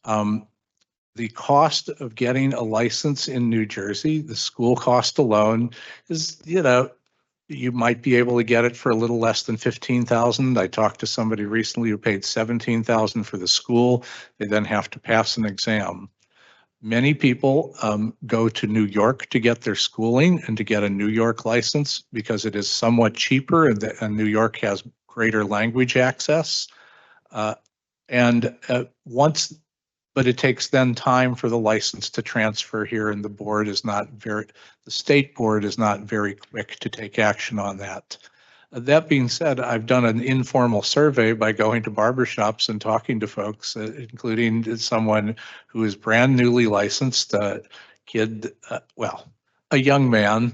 The cost of getting a license in New Jersey, the school cost alone is, you might be able to get it for a little less than $15,000. I talked to somebody recently who paid $17,000 for the school. They then have to pass an exam. Many people go to New York to get their schooling and to get a New York license because it is somewhat cheaper and New York has greater language access. But it takes then time for the license to transfer here, and the state board is not very quick to take action on that. That being said, I've done an informal survey by going to barbershops and talking to folks, including someone who is brand newly licensed, a young man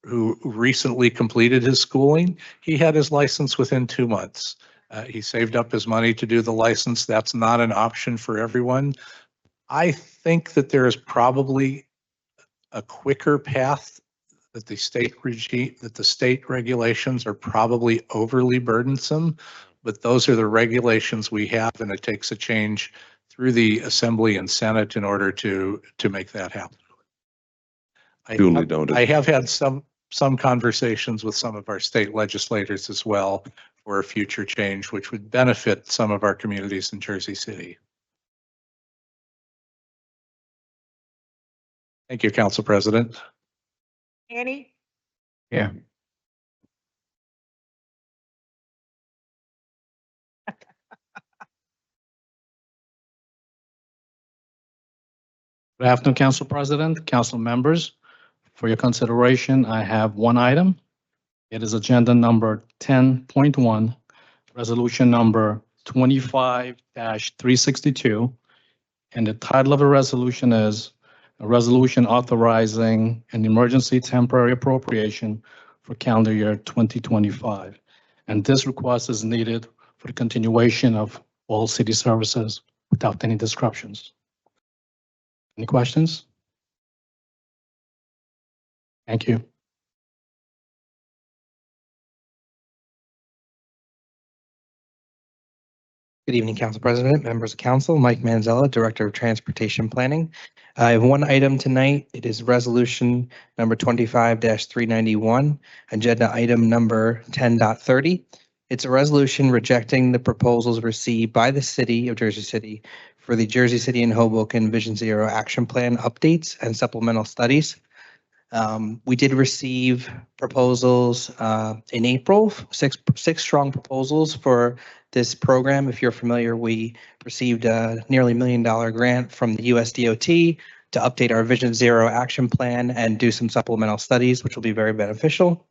who recently completed his schooling. He had his license within 2 months. He saved up his money to do the license. That's not an option for everyone. I think that there is probably a quicker path that the state regulations are probably overly burdensome, but those are the regulations we have, and it takes a change through the Assembly and Senate in order to make that happen. I have had some conversations with some of our state legislators as well for a future change, which would benefit some of our communities in Jersey City. Thank you, Council President. Annie? Yeah. Good afternoon, Council President, Council members. For your consideration, I have one item. It is agenda number 10.1, resolution number 25-362. And the title of the resolution is a resolution authorizing an emergency temporary appropriation for calendar year 2025. And this request is needed for the continuation of all city services without any disruptions. Any questions? Thank you. Good evening, Council President, members of council. Mike Manzella, Director of Transportation Planning. I have one item tonight. It is resolution number 25-391, agenda item number 10.30. It's a resolution rejecting the proposals received by the city of Jersey City for the Jersey City and Hoboken Vision Zero Action Plan updates and supplemental studies. We did receive proposals in April, six strong proposals for this program. If you're familiar, we received a nearly $1 million grant from the USDOT to update our Vision Zero action plan and do some supplemental studies, which will be very beneficial.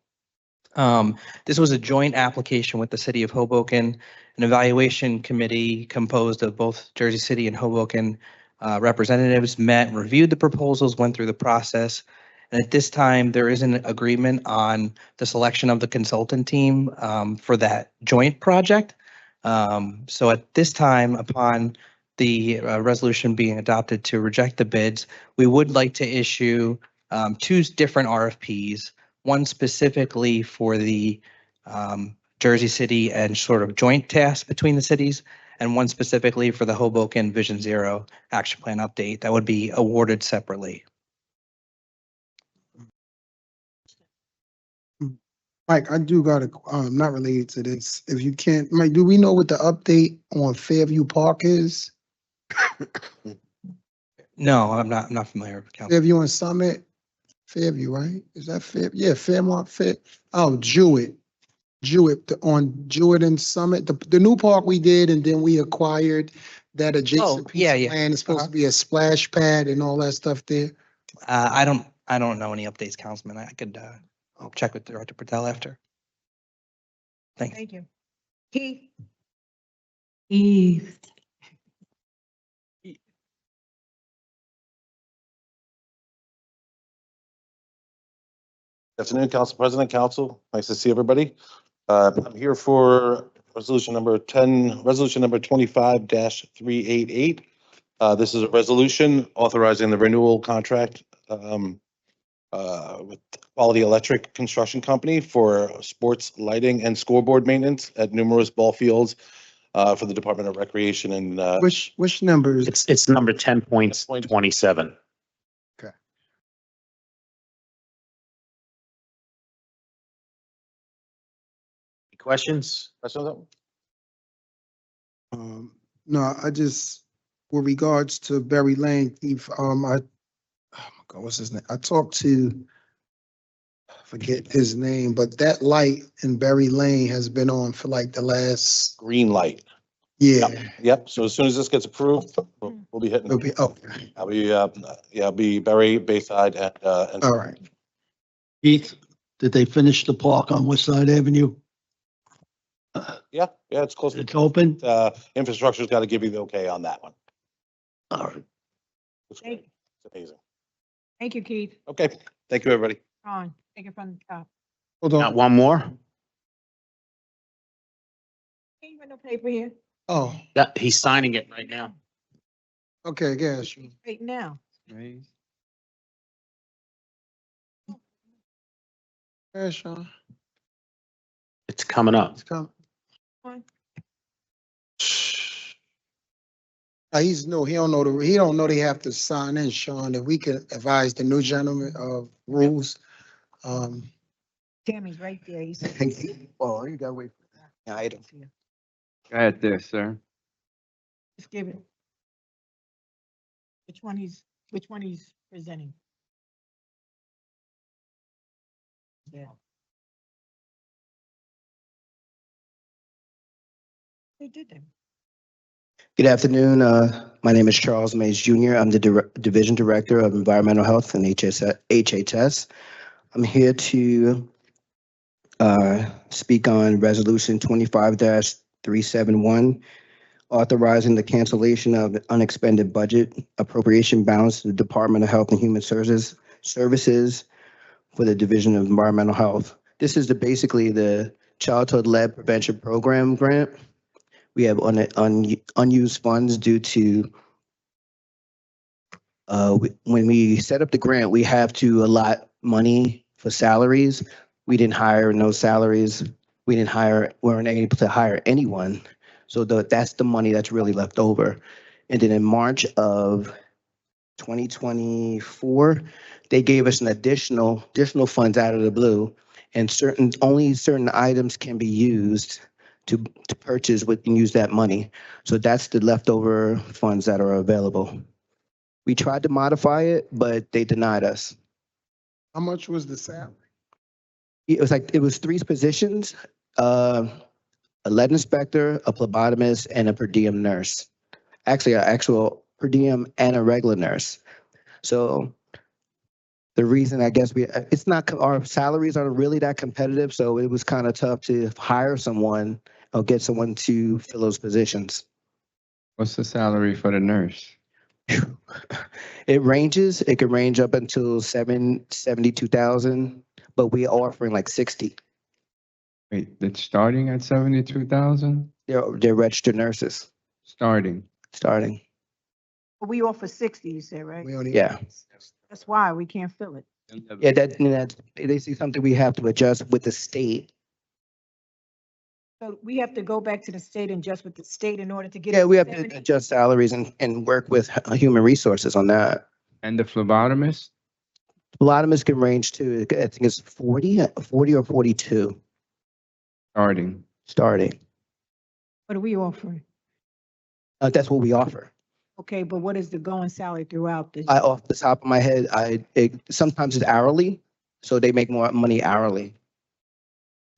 This was a joint application with the city of Hoboken. An evaluation committee composed of both Jersey City and Hoboken representatives met, reviewed the proposals, went through the process. And at this time, there is an agreement on the selection of the consultant team for that joint project. So at this time, upon the resolution being adopted to reject the bids, we would like to issue two different RFPs, one specifically for the Jersey City and sort of joint task between the cities, and one specifically for the Hoboken Vision Zero Action Plan update that would be awarded separately. Mike, I do got a, not related to this. If you can't, Mike, do we know what the update on Fairview Park is? No, I'm not familiar with council. Fairview and Summit? Fairview, right? Is that Fair? Yeah, Fairmont, oh, Jewett. On Jewett and Summit, the new park we did, and then we acquired that adjacent piece yeah, of yeah. land. It's supposed to be a splash pad and all that stuff there. I don't know any updates, Councilman. I could I'll check with Director Patel after. Thanks. Thank you. Keith. Good afternoon, Council President, Council. Nice to see everybody. I'm here for resolution number 25-388. This is a resolution authorizing the renewal contract with Quality Electric Construction Company for sports lighting and scoreboard maintenance at numerous ball fields for the Department of Recreation and Which numbers? It's number 10.27. Okay. Questions? No, I just, with regards to Berry Lane, oh my God, what's his name? I talked to, I forget his name, but that light in Berry Lane has been on for like the last. green light. Yeah. Yep. So as soon as this gets approved, we'll be hitting. It'll be, oh, I'll be Berry, Bayside, and all right. Keith, did they finish the park on West Side Avenue? yeah, it's close. It's open? Infrastructure's got to give you the okay on that one. All right. It's great. It's amazing. Thank you, Keith. Okay. Thank you, everybody. Ron, take it from the top. Hold on. Got one more? Ain't got no paper here. Oh, Yeah, he's signing it right now. okay, yes. Right now. Yeah, Sean. It's coming up. It's coming. Fine. He's no, he don't know they have to sign in, Sean. If we could advise the new gentleman of rules. Tammy's right there. He's. Oh, you gotta wait. Go ahead there, sir. Just give it. Which one he's presenting? Yeah. They did them. Good afternoon. My name is Charles Mays Jr. I'm the Division Director of Environmental Health and HHS. I'm here to speak on Resolution 25-371, authorizing the cancellation of unexpended budget appropriation balance to the Department of Health and Human Services for the Division of Environmental Health. This is basically the Childhood Lead Prevention Program grant. We have unused funds due to when we set up the grant, we have to allot money for salaries. We didn't hire no salaries. Weren't able to hire anyone. So that's the money that's really left over. And then in March of 2024, they gave us an additional funds out of the blue, and only certain items can be used to purchase and use that money. So that's the leftover funds that are available. We tried to modify it, but they denied us. How much was the salary? It was three positions, a lead inspector, a phlebotomist, and a per diem nurse. Actually, an actual per diem and a regular nurse. So the reason I guess it's not, our salaries aren't really that competitive, so it was kind of tough to hire someone or get someone to fill those positions. What's the salary for the nurse? It ranges. It could range up until 72,000, but we're offering like 60. Wait, it's starting at 72,000? They're registered nurses. Starting. We offer 60, you said, right? Yeah. That's why we can't fill it. Yeah, that they see something we have to adjust with the state. So we have to go back to the state and just with the state in order to get. Yeah, it we have to 70? adjust salaries and work with human resources on that. And the phlebotomist? Phlebotomists can range to, I think it's 40 or 42 starting. What are we offering? That's what we offer. Okay, but what is the going salary throughout the? Off the top of my head, sometimes it's hourly, so they make more money hourly.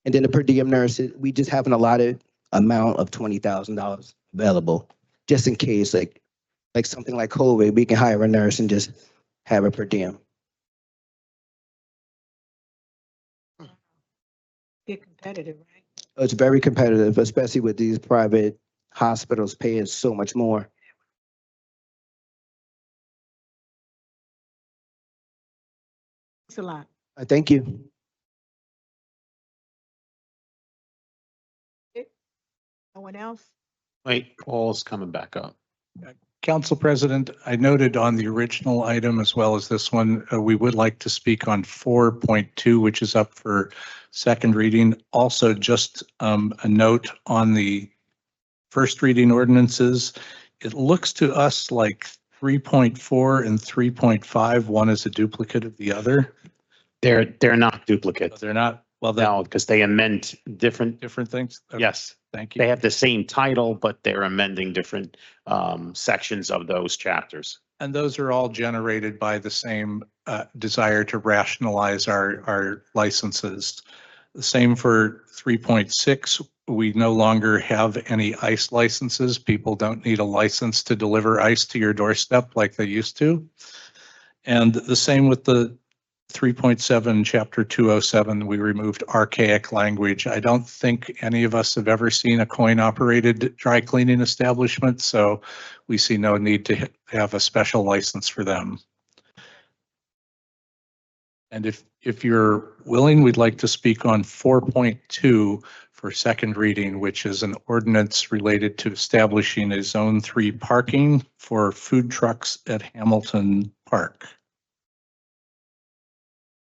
And then the per diem nurse, we just have an allotted amount of $20,000 available, just in case, like something like COVID, we can hire a nurse and just have her per diem. Get competitive, right? It's very competitive, especially with these private hospitals paying so much more. Thanks a lot. Thank you. No one else? Wait, Paul's coming back up. Council President, I noted on the original item as well as this one, we would like to speak on 4.2, which is up for second reading. Also, just a note on the first reading ordinances. It looks to us like 3.4 and 3.5, one is a duplicate of the other. They're not duplicates. They're not, well, No, because they amend different, things? Okay, yes. thank They you. have the same title, but they're amending different sections of those chapters. And those are all generated by the same desire to rationalize our licenses. The same for 3.6. We no longer have any ice licenses. People don't need a license to deliver ice to your doorstep like they used to. And the same with the 3.7, Chapter 207, we removed archaic language. I don't think any of us have ever seen a coin-operated dry cleaning establishment, so we see no need to have a special license for them. And if you're willing, we'd like to speak on 4.2 for second reading, which is an ordinance related to establishing a Zone 3 parking for food trucks at Hamilton Park.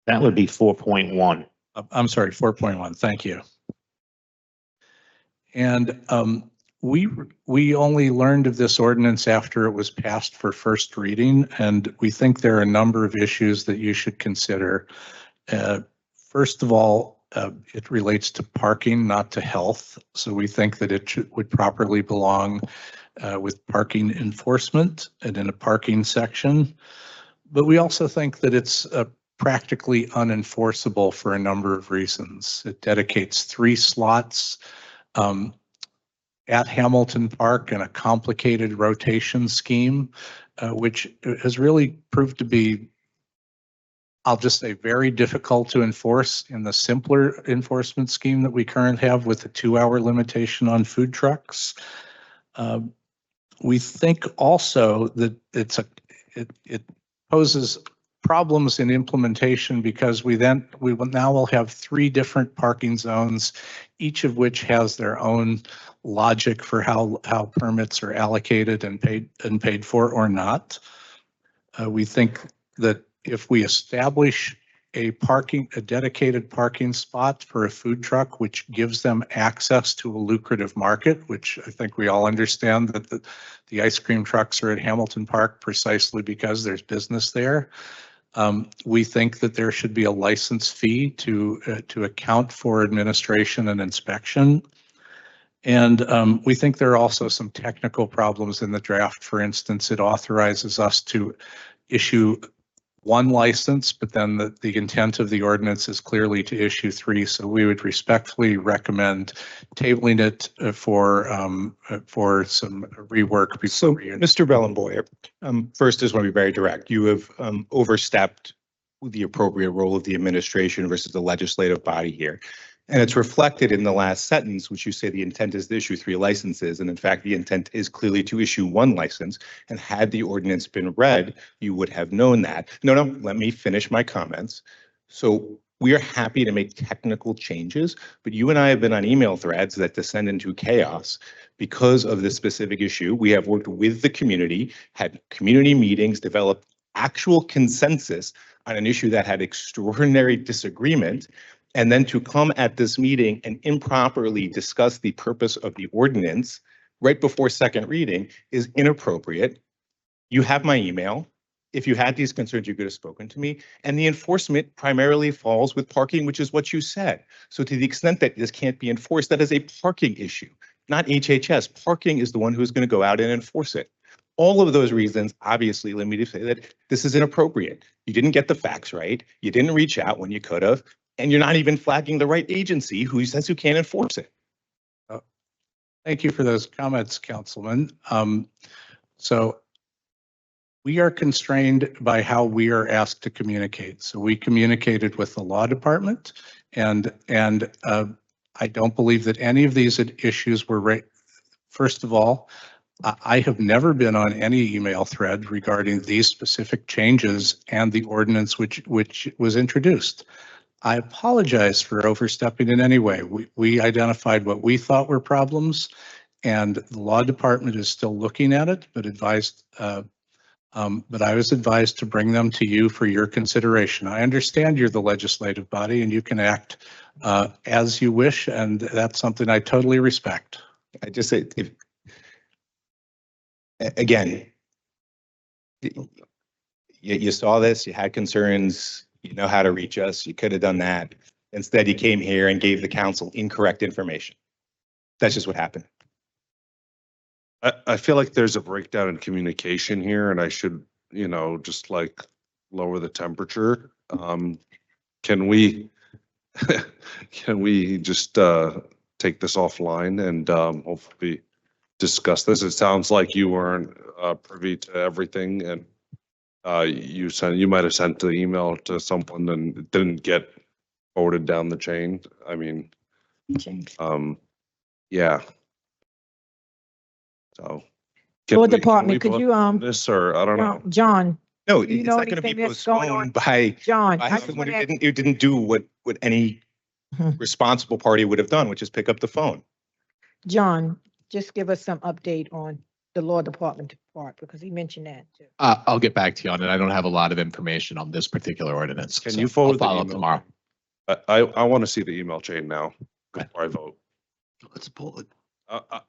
That would be 4.1. I'm sorry, 4.1, thank you. And we only learned of this ordinance after it was passed for first reading, and we think there are a number of issues that you should consider. First of all, it relates to parking, not to health. So we think that it would properly belong with parking enforcement and in a parking section. But we also think that it's practically unenforceable for a number of reasons. It dedicates 3 slots at Hamilton Park in a complicated rotation scheme, which has really proved to be, I'll just say, very difficult to enforce in the simpler enforcement scheme that we currently have with the 2-hour limitation on food trucks. We think also that it poses problems in implementation because we will now have 3 different parking zones, each of which has their own logic for how permits are allocated and paid for or not. We think that if we establish a dedicated parking spot for a food truck, which gives them access to a lucrative market, which I think we all understand that the ice cream trucks are at Hamilton Park precisely because there's business there. We think that there should be a license fee to account for administration and inspection. And we think there are also some technical problems in the draft. For instance, it authorizes us to issue one license, but then the intent of the ordinance is clearly to issue three. So we would respectfully recommend tabling it for some rework. So, Mr. Bellenboyer, first, I just want to be very direct. You have overstepped the appropriate role of the administration versus the legislative body here. And it's reflected in the last sentence, which you say the intent is to issue 3 licenses. And in fact, the intent is clearly to issue 1 license. And had the ordinance been read, you would have known that. No, let me finish my comments. So we are happy to make technical changes, but you and I have been on email threads that descend into chaos because of this specific issue. We have worked with the community, had community meetings, developed actual consensus on an issue that had extraordinary disagreement. And then to come at this meeting and improperly discuss the purpose of the ordinance right before second reading is inappropriate. You have my email. If you had these concerns, you could have spoken to me. And the enforcement primarily falls with parking, which is what you said. So to the extent that this can't be enforced, that is a parking issue, not HHS. Parking is the one who's going to go out and enforce it. All of those reasons, obviously, let me just say that this is inappropriate. You didn't get the facts right. You didn't reach out when you could have. And you're not even flagging the right agency who says who can't enforce it. Thank you for those comments, Councilman. So we are constrained by how we are asked to communicate. So we communicated with the law department, and I don't believe that any of these issues were right. First of all, I have never been on any email thread regarding these specific changes and the ordinance which was introduced. I apologize for overstepping in any way. We identified what we thought were problems, and the law department is still looking at it, but I was advised to bring them to you for your consideration. I understand you're the legislative body and you can act as you wish, and that's something I totally respect. I just say, again, you saw this, you had concerns, you know how to reach us, you could have done that. Instead, you came here and gave the council incorrect information. That's just what happened. I feel like there's a breakdown in communication here, and I should, just like lower the temperature. Can we just take this offline and hopefully discuss this? It sounds like you weren't privy to everything, and you might have sent the email to someone and it didn't get forwarded down the chain. I mean, yeah. So. Law Department, could you, this, or I don't know. John? No, you it's know not going to be anything that's going on? postponed by John, I someone who didn't do what any responsible party would have done, which is pick up the phone. John, just give us some update on the law department part, because he mentioned that too. I'll get back to you on it. I don't have a lot of information on this particular ordinance. Can so you forward I'll follow the up email? tomorrow? I want to see the email chain now before I vote. Let's pull it.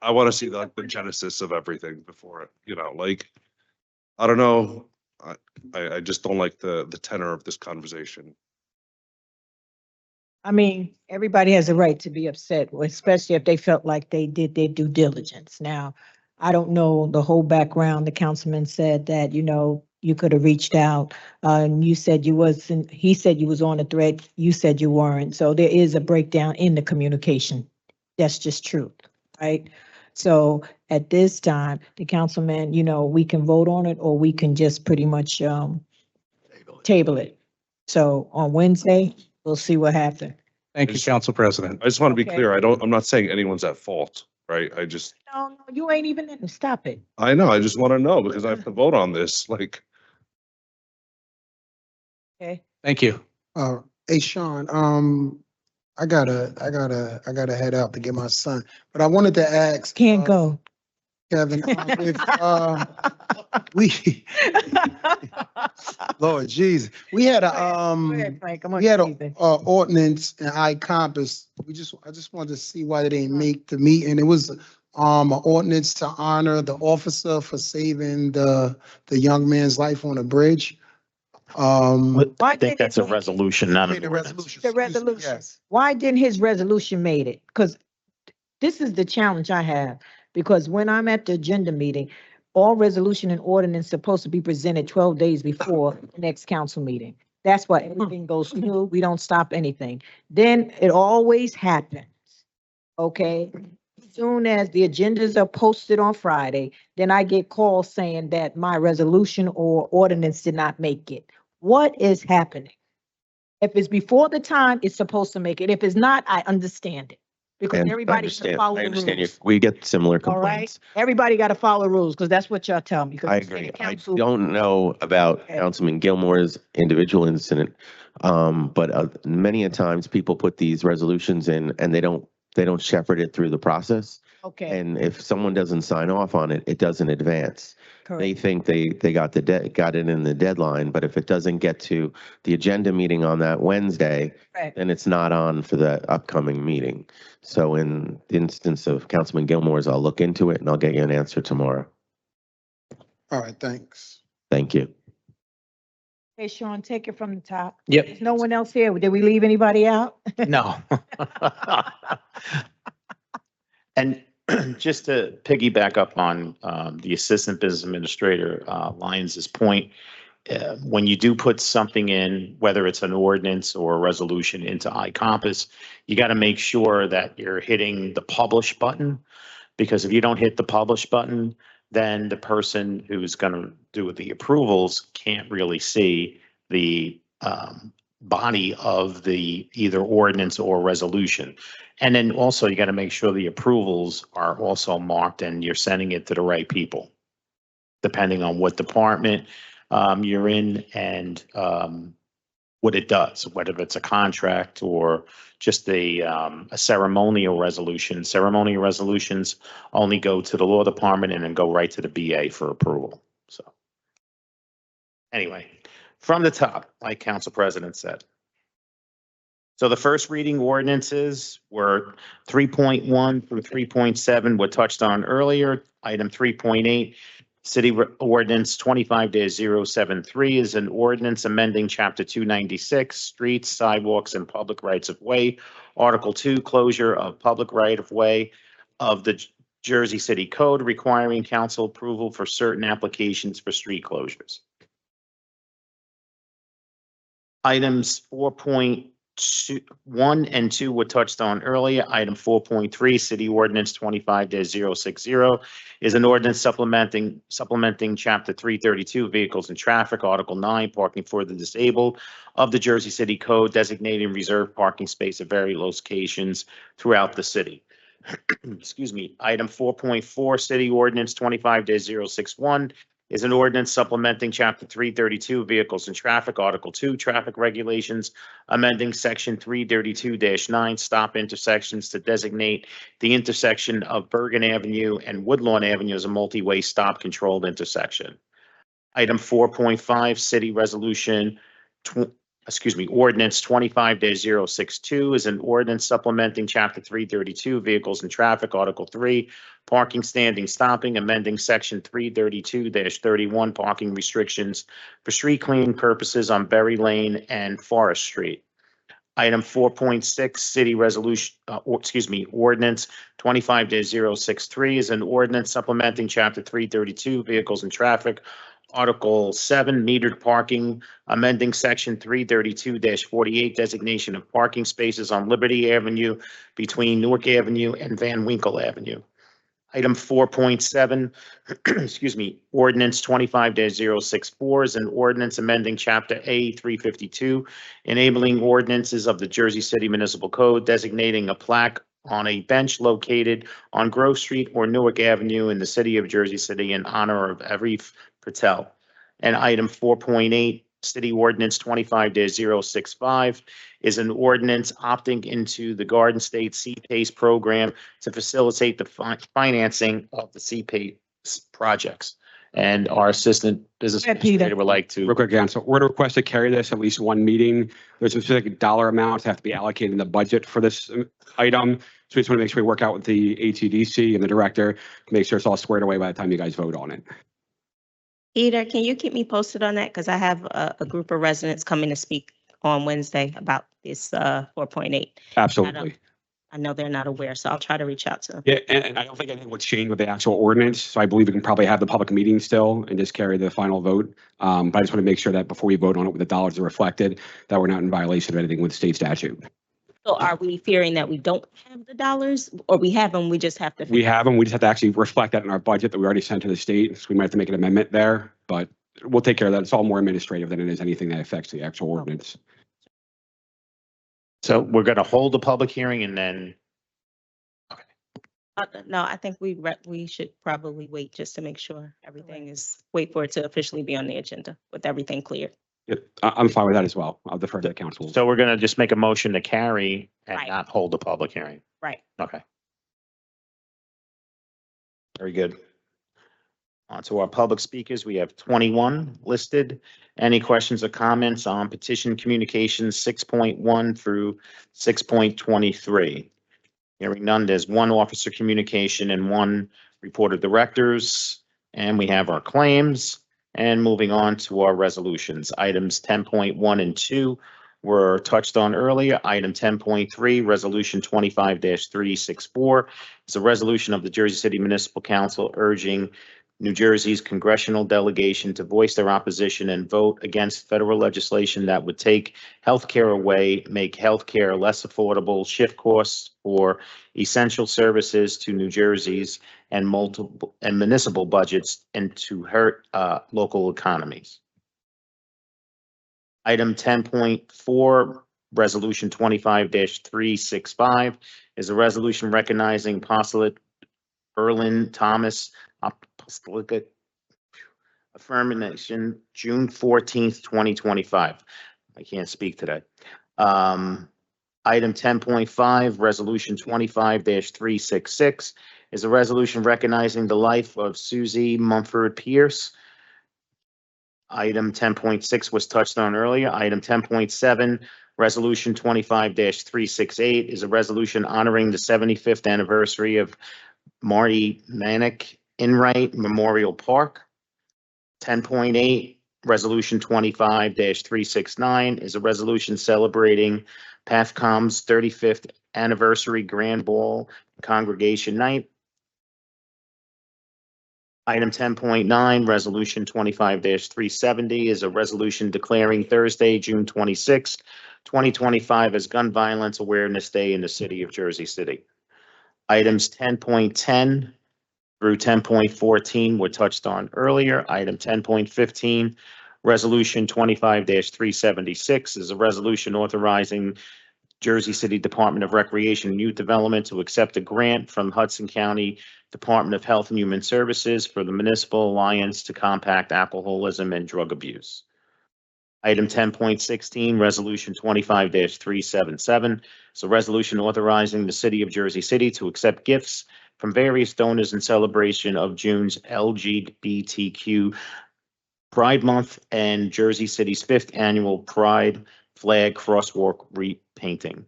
I want to see the genesis of everything before it, I don't know. I just don't like the tenor of this conversation. I mean, everybody has a right to be upset, especially if they felt like they did their due diligence. Now, I don't know the whole background. The councilman said that, you could have reached out, and you said you wasn't, he said you was on a thread, you said you weren't. So there is a breakdown in the communication. That's just true, right? So at this time, the councilman, we can vote on it, or we can just pretty much table it. So on Wednesday, we'll see what happens. Thank you, Council President. I just want to be Okay. clear. I'm not saying anyone's at fault, right? No, you ain't even in. Stop it. I know. I just want to know because I have to vote on this. Like, Okay. Thank you. Hey, Sean, I gotta head out to get my son, but I wanted to ask. Can't go. Kevin, we, Lord Jesus, we had a, Go ahead, Frank. I'm on we had TV. a ordinance in I-Compass. I just wanted to see why they didn't make the meeting. It was, an ordinance to honor the officer for saving the young man's life on a bridge. Why I think didn't that's a it- resolution, not made an the ordinance. resolution. The Excuse me, resolution. yes. Why didn't his resolution made it? Because this is the challenge I have. Because when I'm at the agenda meeting, all resolution and ordinance supposed to be presented 12 days before the next council meeting. That's why everything goes through. We don't stop anything. Then it always happens. Okay? Soon as the agendas are posted on Friday, then I get calls saying that my resolution or ordinance did not make it. What is happening? If it's before the time, it's supposed to make it. If it's not, I understand it. Because And everybody should follow the rules. we get similar All right? complaints. Everybody got to follow the rules because that's what y'all tell me. 'cause I you say agree. the I council- don't know about Okay. Councilman Gilmore's individual incident. But many a times people put these resolutions in and they don't shepherd it through the process. Okay, And if someone doesn't sign off on it, it doesn't advance. They correct. think they got got it in the deadline, but if it doesn't get to the agenda meeting on that Wednesday, Correct. then it's not on for the upcoming meeting. So in the instance of Councilman Gilmore's, I'll look into it and I'll get you an answer tomorrow. All right, thanks. Thank you. Hey, Sean, take it from the top. Yep. There's no one else here. Did we leave anybody out? No. And just to piggyback up on the Assistant Business Administrator Lyons's point, when you do put something in, whether it's an ordinance or a resolution into iCompass, you got to make sure that you're hitting the publish button. Because if you don't hit the publish button, then the person who's going to do the approvals can't really see the body of the either ordinance or resolution. And then also you got to make sure the approvals are also marked and you're sending it to the right people, depending on what department you're in and what it does, whether it's a contract or just a ceremonial resolution. Ceremonial resolutions only go to the law department and then go right to the BA for approval. So anyway, from the top, like Council President said. So the first reading ordinances were 3.1 through 3.7 were touched on earlier. Item 3.8, City Ordinance 25-073 is an ordinance amending Chapter 296, Streets, Sidewalks, and Public Rights of Way, Article 2, Closure of Public Right of Way of the Jersey City Code, requiring council approval for certain applications for street closures. Items 4.1 and 2 were touched on earlier. Item 4.3, City Ordinance 25-060 is an ordinance supplementing Chapter 332, Vehicles and Traffic, Article 9, Parking for the Disabled of the Jersey City Code, designating reserved parking space at various locations throughout the city. Excuse me. Item 4.4, City Ordinance 25-061 is an ordinance supplementing Chapter 332, Vehicles and Traffic, Article 2, Traffic Regulations, amending Section 332-9, stop intersections to designate the intersection of Bergen Avenue and Woodlawn Avenue as a multi-way stop controlled intersection. Item 4.5, City Resolution, Ordinance 25-062 is an ordinance supplementing Chapter 332, Vehicles and Traffic, Article 3, Parking, Standing, Stopping, amending Section 332-31, Parking Restrictions for street cleaning purposes on Berry Lane and Forest Street. Item 4.6, City Resolution, Ordinance 25-063 is an ordinance supplementing Chapter 332, Vehicles and Traffic, Article 7, Metered Parking, amending Section 332-48, designation of parking spaces on Liberty Avenue between Newark Avenue and Van Winkle Avenue. Item 4.7, Ordinance 25-064 is an ordinance amending Chapter A 352, enabling ordinances of the Jersey City Municipal Code, designating a plaque on a bench located on Grove Street or Newark Avenue in the city of Jersey City in honor of Arif Patel. And item 4.8, City Ordinance 25-065 is an ordinance opting into the Garden State CPACE program to facilitate the financing of the CPACE projects. And our Assistant Business Go ahead, Peter. Administrator would like to. Real quick, Council, we're to request to carry this at least one meeting. There's specific dollar amounts that have to be allocated in the budget for this item. So we just want to make sure we work out with the ATDC and the director to make sure it's all squared away by the time you guys vote on it. Peter, can you keep me posted on that? Because I have a group of residents coming to speak on Wednesday about this 4.8. Absolutely. I know they're not aware, so I'll try to reach out to them. Yeah, and I don't think anything would change with the actual ordinance. So I believe we can probably have the public meeting still and just carry the final vote. But I just want to make sure that before we vote on it, with the dollars are reflected, that we're not in violation of anything with state statute. So are we fearing that we don't have the dollars, or we have them, we just have to? We have them. We just have to actually reflect that in our budget that we already sent to the state. So we might have to make an amendment there, but we'll take care of that. It's all more administrative than it is anything that affects the actual ordinance. So we're going to hold a public hearing and then. No, I think we should probably wait just to make sure everything is, wait for it to officially be on the agenda with everything clear. Yep, I'm fine with that as well. I'll defer to the council. So we're going to just make a motion to carry and Right. not hold a public hearing. Right. Okay. Very good. On to our public speakers. We have 21 listed. Any questions or comments on petition communications 6.1 through 6.23? Hearing none, there's one officer communication and one report of directors. And we have our claims. And moving on to our resolutions. Items 10.1 and 2 were touched on earlier. Item 10.3, Resolution 25-364 is a resolution of the Jersey City Municipal Council urging New Jersey's congressional delegation to voice their opposition and vote against federal legislation that would take healthcare away, make healthcare less affordable, shift costs for essential services to New Jersey's and multiple and municipal budgets, and to hurt local economies. Item 10.4, Resolution 25-365 is a resolution recognizing Apostolate Berlin Thomas Apostolic Affirmation, June 14th, 2025. I can't speak today. Item 10.5, Resolution 25-366 is a resolution recognizing the life of Susie Mumford Pierce. Item 10.6 was touched on earlier. Item 10.7, Resolution 25-368 is a resolution honoring the 75th anniversary of Marty Manick Enright Memorial Park. 10.8, Resolution 25-369 is a resolution celebrating PATHCOM's 35th anniversary Grand Ball Congregation Night. Item 10.9, Resolution 25-370 is a resolution declaring Thursday, June 26, 2025 as Gun Violence Awareness Day in the city of Jersey City. Items 10.10 through 10.14 were touched on earlier. Item 10.15, Resolution 25-376 is a resolution authorizing Jersey City Department of Recreation and Youth Development to accept a grant from Hudson County Department of Health and Human Services for the Municipal Alliance to Combat Alcoholism and Drug Abuse. Item 10.16, Resolution 25-377 is a resolution authorizing the city of Jersey City to accept gifts from various donors in celebration of June's LGBTQ Pride Month and Jersey City's 5th annual Pride Flag Crosswalk repainting.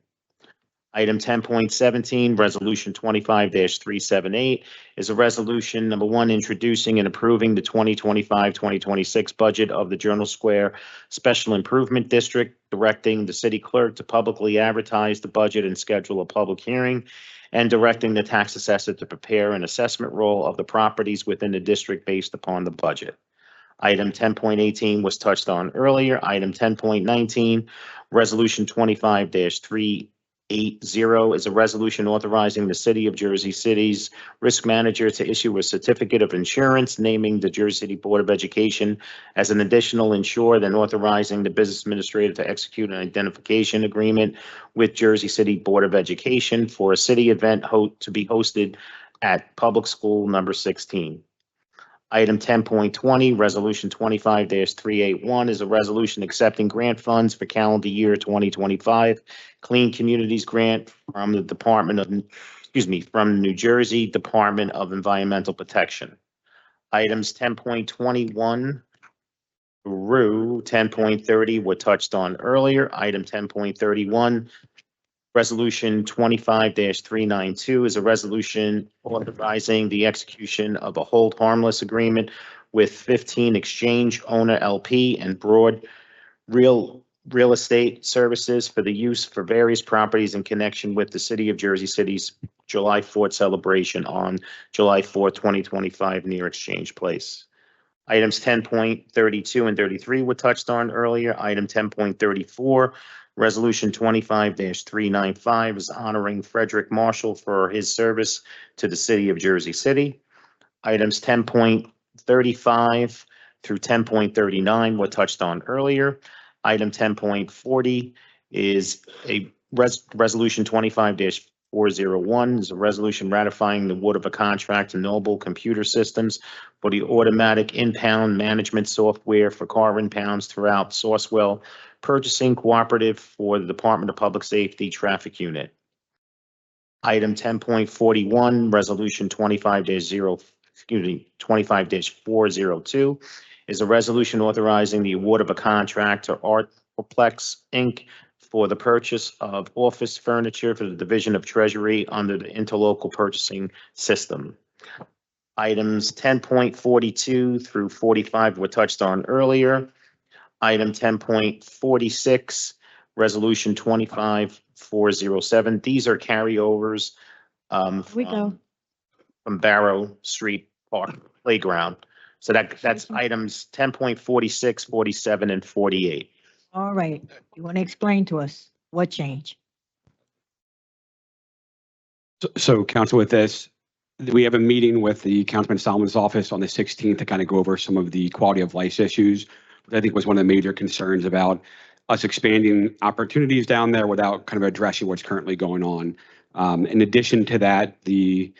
Item 10.17, Resolution 25-378 is a resolution, number one, introducing and approving the 2025-2026 budget of the Journal Square Special Improvement District, directing the city clerk to publicly advertise the budget and schedule a public hearing, and directing the tax assessor to prepare an assessment roll of the properties within the district based upon the budget. Item 10.18 was touched on earlier. Item 10.19, Resolution 25-380 is a resolution authorizing the city of Jersey City's risk manager to issue a certificate of insurance, naming the Jersey City Board of Education as an additional insured, and authorizing the business administrator to execute an identification agreement with Jersey City Board of Education for a city event to be hosted at Public School number 16. Item 10.20, Resolution 25-381 is a resolution accepting grant funds for calendar year 2025 Clean Communities Grant from the from New Jersey Department of Environmental Protection. Items 10.21 through 10.30 were touched on earlier. Item 10.31, Resolution 25-392 is a resolution authorizing the execution of a hold harmless agreement with 15 Exchange Owner LP and Broad Real Estate Services for the use for various properties in connection with the City of Jersey City's July 4th celebration on July 4th, 2025 near Exchange Place. Items 10.32 and 33 were touched on earlier. Item 10.34, Resolution 25-395 is honoring Frederick Marshall for his service to the City of Jersey City. Items 10.35 through 10.39 were touched on earlier. Item 10.40 is a Resolution 25-401 is a resolution ratifying the award of a contract to Noble Computer Systems for the automatic impound management software for car impounds throughout Sourcewell Purchasing Cooperative for the Department of Public Safety Traffic Unit. Item 10.41, Resolution 25-402 is a resolution authorizing the award of a contract to Artplex Inc. for the purchase of office furniture for the Division of Treasury under the interlocal purchasing system. Items 10.42 through 45 were touched on earlier. Item 10.46, Resolution 25-407. These are carryovers from Barrow Street Park Playground. So that's items 10.46, 47, and 48. All right. You want to explain to us what changed? So council, with this, we have a meeting with the Councilman Solomon's office on the 16th to kind of go over some of the quality of life issues, which I think was one of the major concerns about us expanding opportunities down there without kind of addressing what's currently going on. In addition to that, the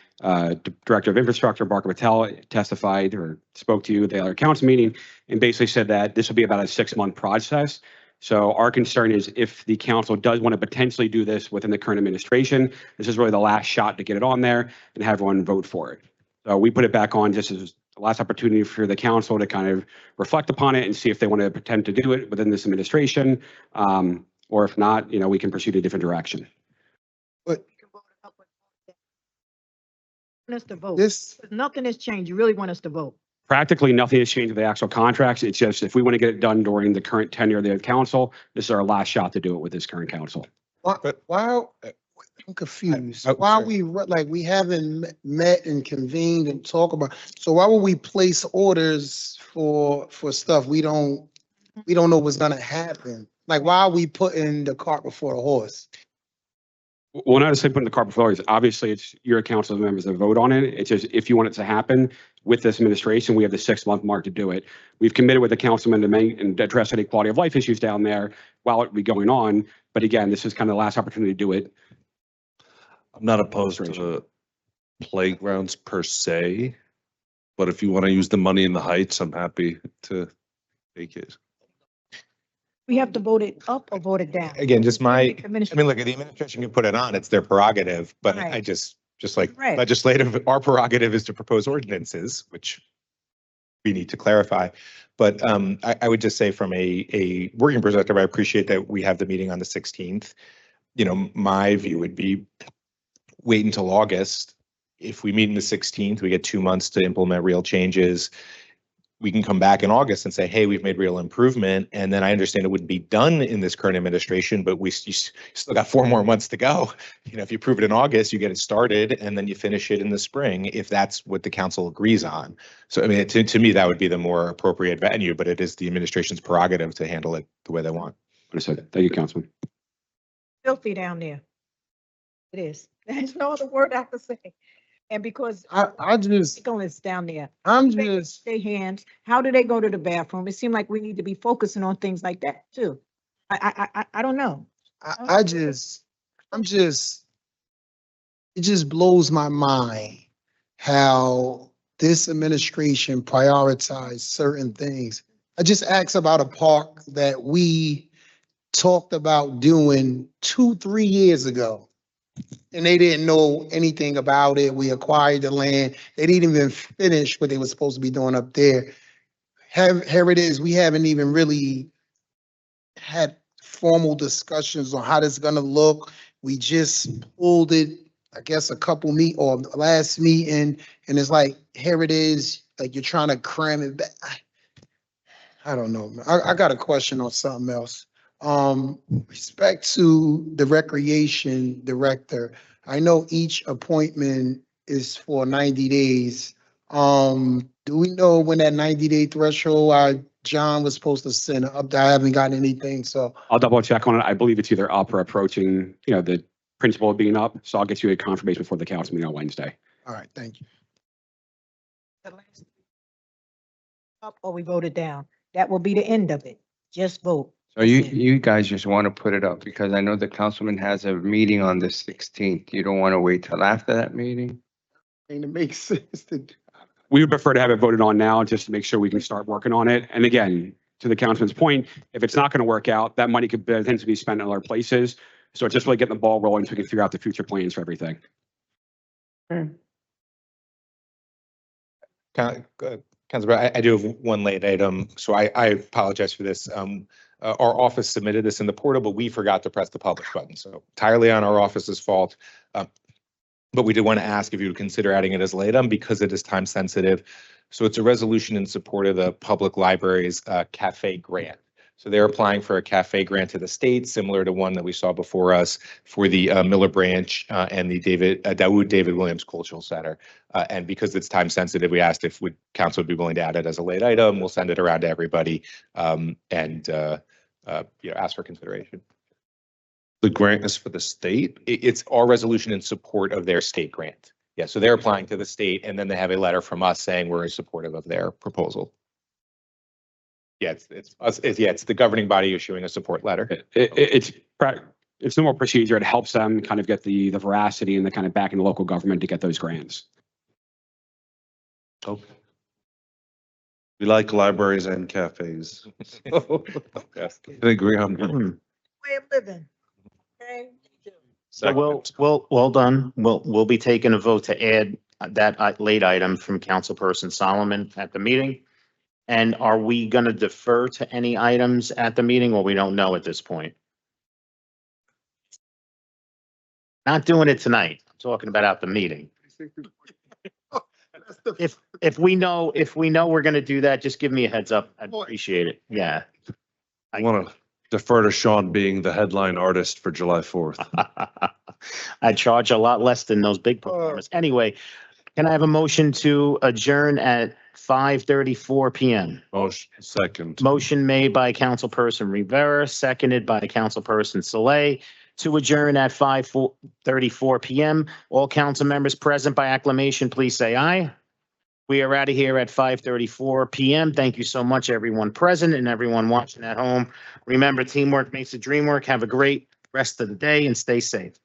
Director of Infrastructure, Barker Patel, testified or spoke to you at the other council meeting and basically said that this will be about a 6-month process. So our concern is if the council does want to potentially do this within the current administration, this is really the last shot to get it on there and have everyone vote for it. So we put it back on just as the last opportunity for the council to kind of reflect upon it and see if they want to attempt to do it within this administration. Or if not, we can pursue a different direction. But Want us to vote. this, Nothing has changed. You really want us to vote. Practically nothing has changed with the actual contracts. It's just if we want to get it done during the current tenure of the council, this is our last shot to do it with this current council. why, I'm confused. Oh, Why sorry. we haven't met and convened and talk about, so why would we place orders for stuff we don't know what's gonna happen? Like, why are we putting the cart before the horse? Well, not to say putting the cart before the horse. Obviously, it's your council members that vote on it. It's just if you want it to happen with this administration, we have the 6-month mark to do it. We've committed with the councilman to make and address any quality of life issues down there while it be going on. But again, this is kind of the last opportunity to do it. I'm not opposed to playgrounds per se, but if you want to use the money in the heights, I'm happy to take it. We have to vote it up or vote it down. Again, just look, the Administration. administration can put it on, it's their prerogative, but Right. I just like Right. legislative, our prerogative is to propose ordinances, which we need to clarify. But I would just say from a working perspective, I appreciate that we have the meeting on the 16th. My view would be wait until August. If we meet in the 16th, we get 2 months to implement real changes. We can come back in August and say, hey, we've made real improvement. And then I understand it wouldn't be done in this current administration, but you still got 4 more months to go. If you approve it in August, you get it started and then you finish it in the spring, if that's what the council agrees on. So, I mean, to me, that would be the more appropriate venue, but it is the administration's prerogative to handle it the way they want. Understood. Thank you, Councilman. Filthy down there. It is. There's no other word I have to say. And because I just, it's down there. I'm They just, their hands. How do they go to the bathroom? It seems like we need to be focusing on things like that too. I don't know. it just blows my mind how this administration prioritized certain things. I just asked about a park that we talked about doing 2, 3 years ago. And they didn't know anything about it. We acquired the land. They didn't even finish what they were supposed to be doing up there. Here it is. We haven't even really had formal discussions on how this is gonna look. We just pulled it, I guess, or the last meeting, and it's like, here it is, like you're trying to cram it back. I don't know. I got a question on something else. Respect to the recreation director, I know each appointment is for 90 days. Do we know when that 90-day threshold, John was supposed to send up there? I haven't gotten anything, so. I'll double check on it. I believe it's either up or approaching, the principle of being up. So I'll get you a confirmation before the council meeting on Wednesday. All right, thank you. Up or we voted down. That will be the end of it. Just vote. So you guys just want to put it up because I know the councilman has a meeting on the 16th. You don't want to wait till after that meeting? And it makes sense to. We would prefer to have it voted on now just to make sure we can start working on it. And again, to the councilman's point, if it's not going to work out, that money could potentially be spent in other places. So it's just really getting the ball rolling so we can figure out the future plans for everything. Councilor, I do have one late item, so I apologize for this. Our office submitted this in the portal, but we forgot to press the publish button, so entirely on our office's fault. But we did want to ask if you would consider adding it as a late item because it is time sensitive. So it's a resolution in support of the public library's cafe grant. So they're applying for a cafe grant to the state, similar to one that we saw before us for the Miller Branch and the David Williams Cultural Center. And because it's time sensitive, we asked if council would be willing to add it as a late item. We'll send it around to everybody and ask for consideration. The grant is for the state? It's our resolution in support of their state grant. Yeah, so they're applying to the state and then they have a letter from us saying we're supportive of their proposal. Yeah, it's the governing body issuing a support letter. It's normal procedure. It helps them kind of get the veracity and the kind of back in the local government to get those grants. Okay. We like libraries and cafes. Yes. I agree on. Way of living. Okay. So well done. We'll be taking a vote to add that late item from Councilperson Solomon at the meeting. And are we going to defer to any items at the meeting, or we don't know at this point? Not doing it tonight. I'm talking about at the meeting. If we know we're going to do that, just give me a heads up. I'd appreciate it. Yeah. I want to defer to Sean being the headline artist for July 4th. I charge a lot less than those big performers. Anyway, can I have a motion to adjourn at 5:34 p.m.? Motion, second. Motion made by Councilperson Rivera, seconded by Councilperson Saleh to adjourn at 5:34 p.m. All council members present by acclamation, please say aye. We are out of here at 5:34 p.m. Thank you so much, everyone present and everyone watching at home. Remember, teamwork makes the dream work. Have a great rest of the day and stay safe.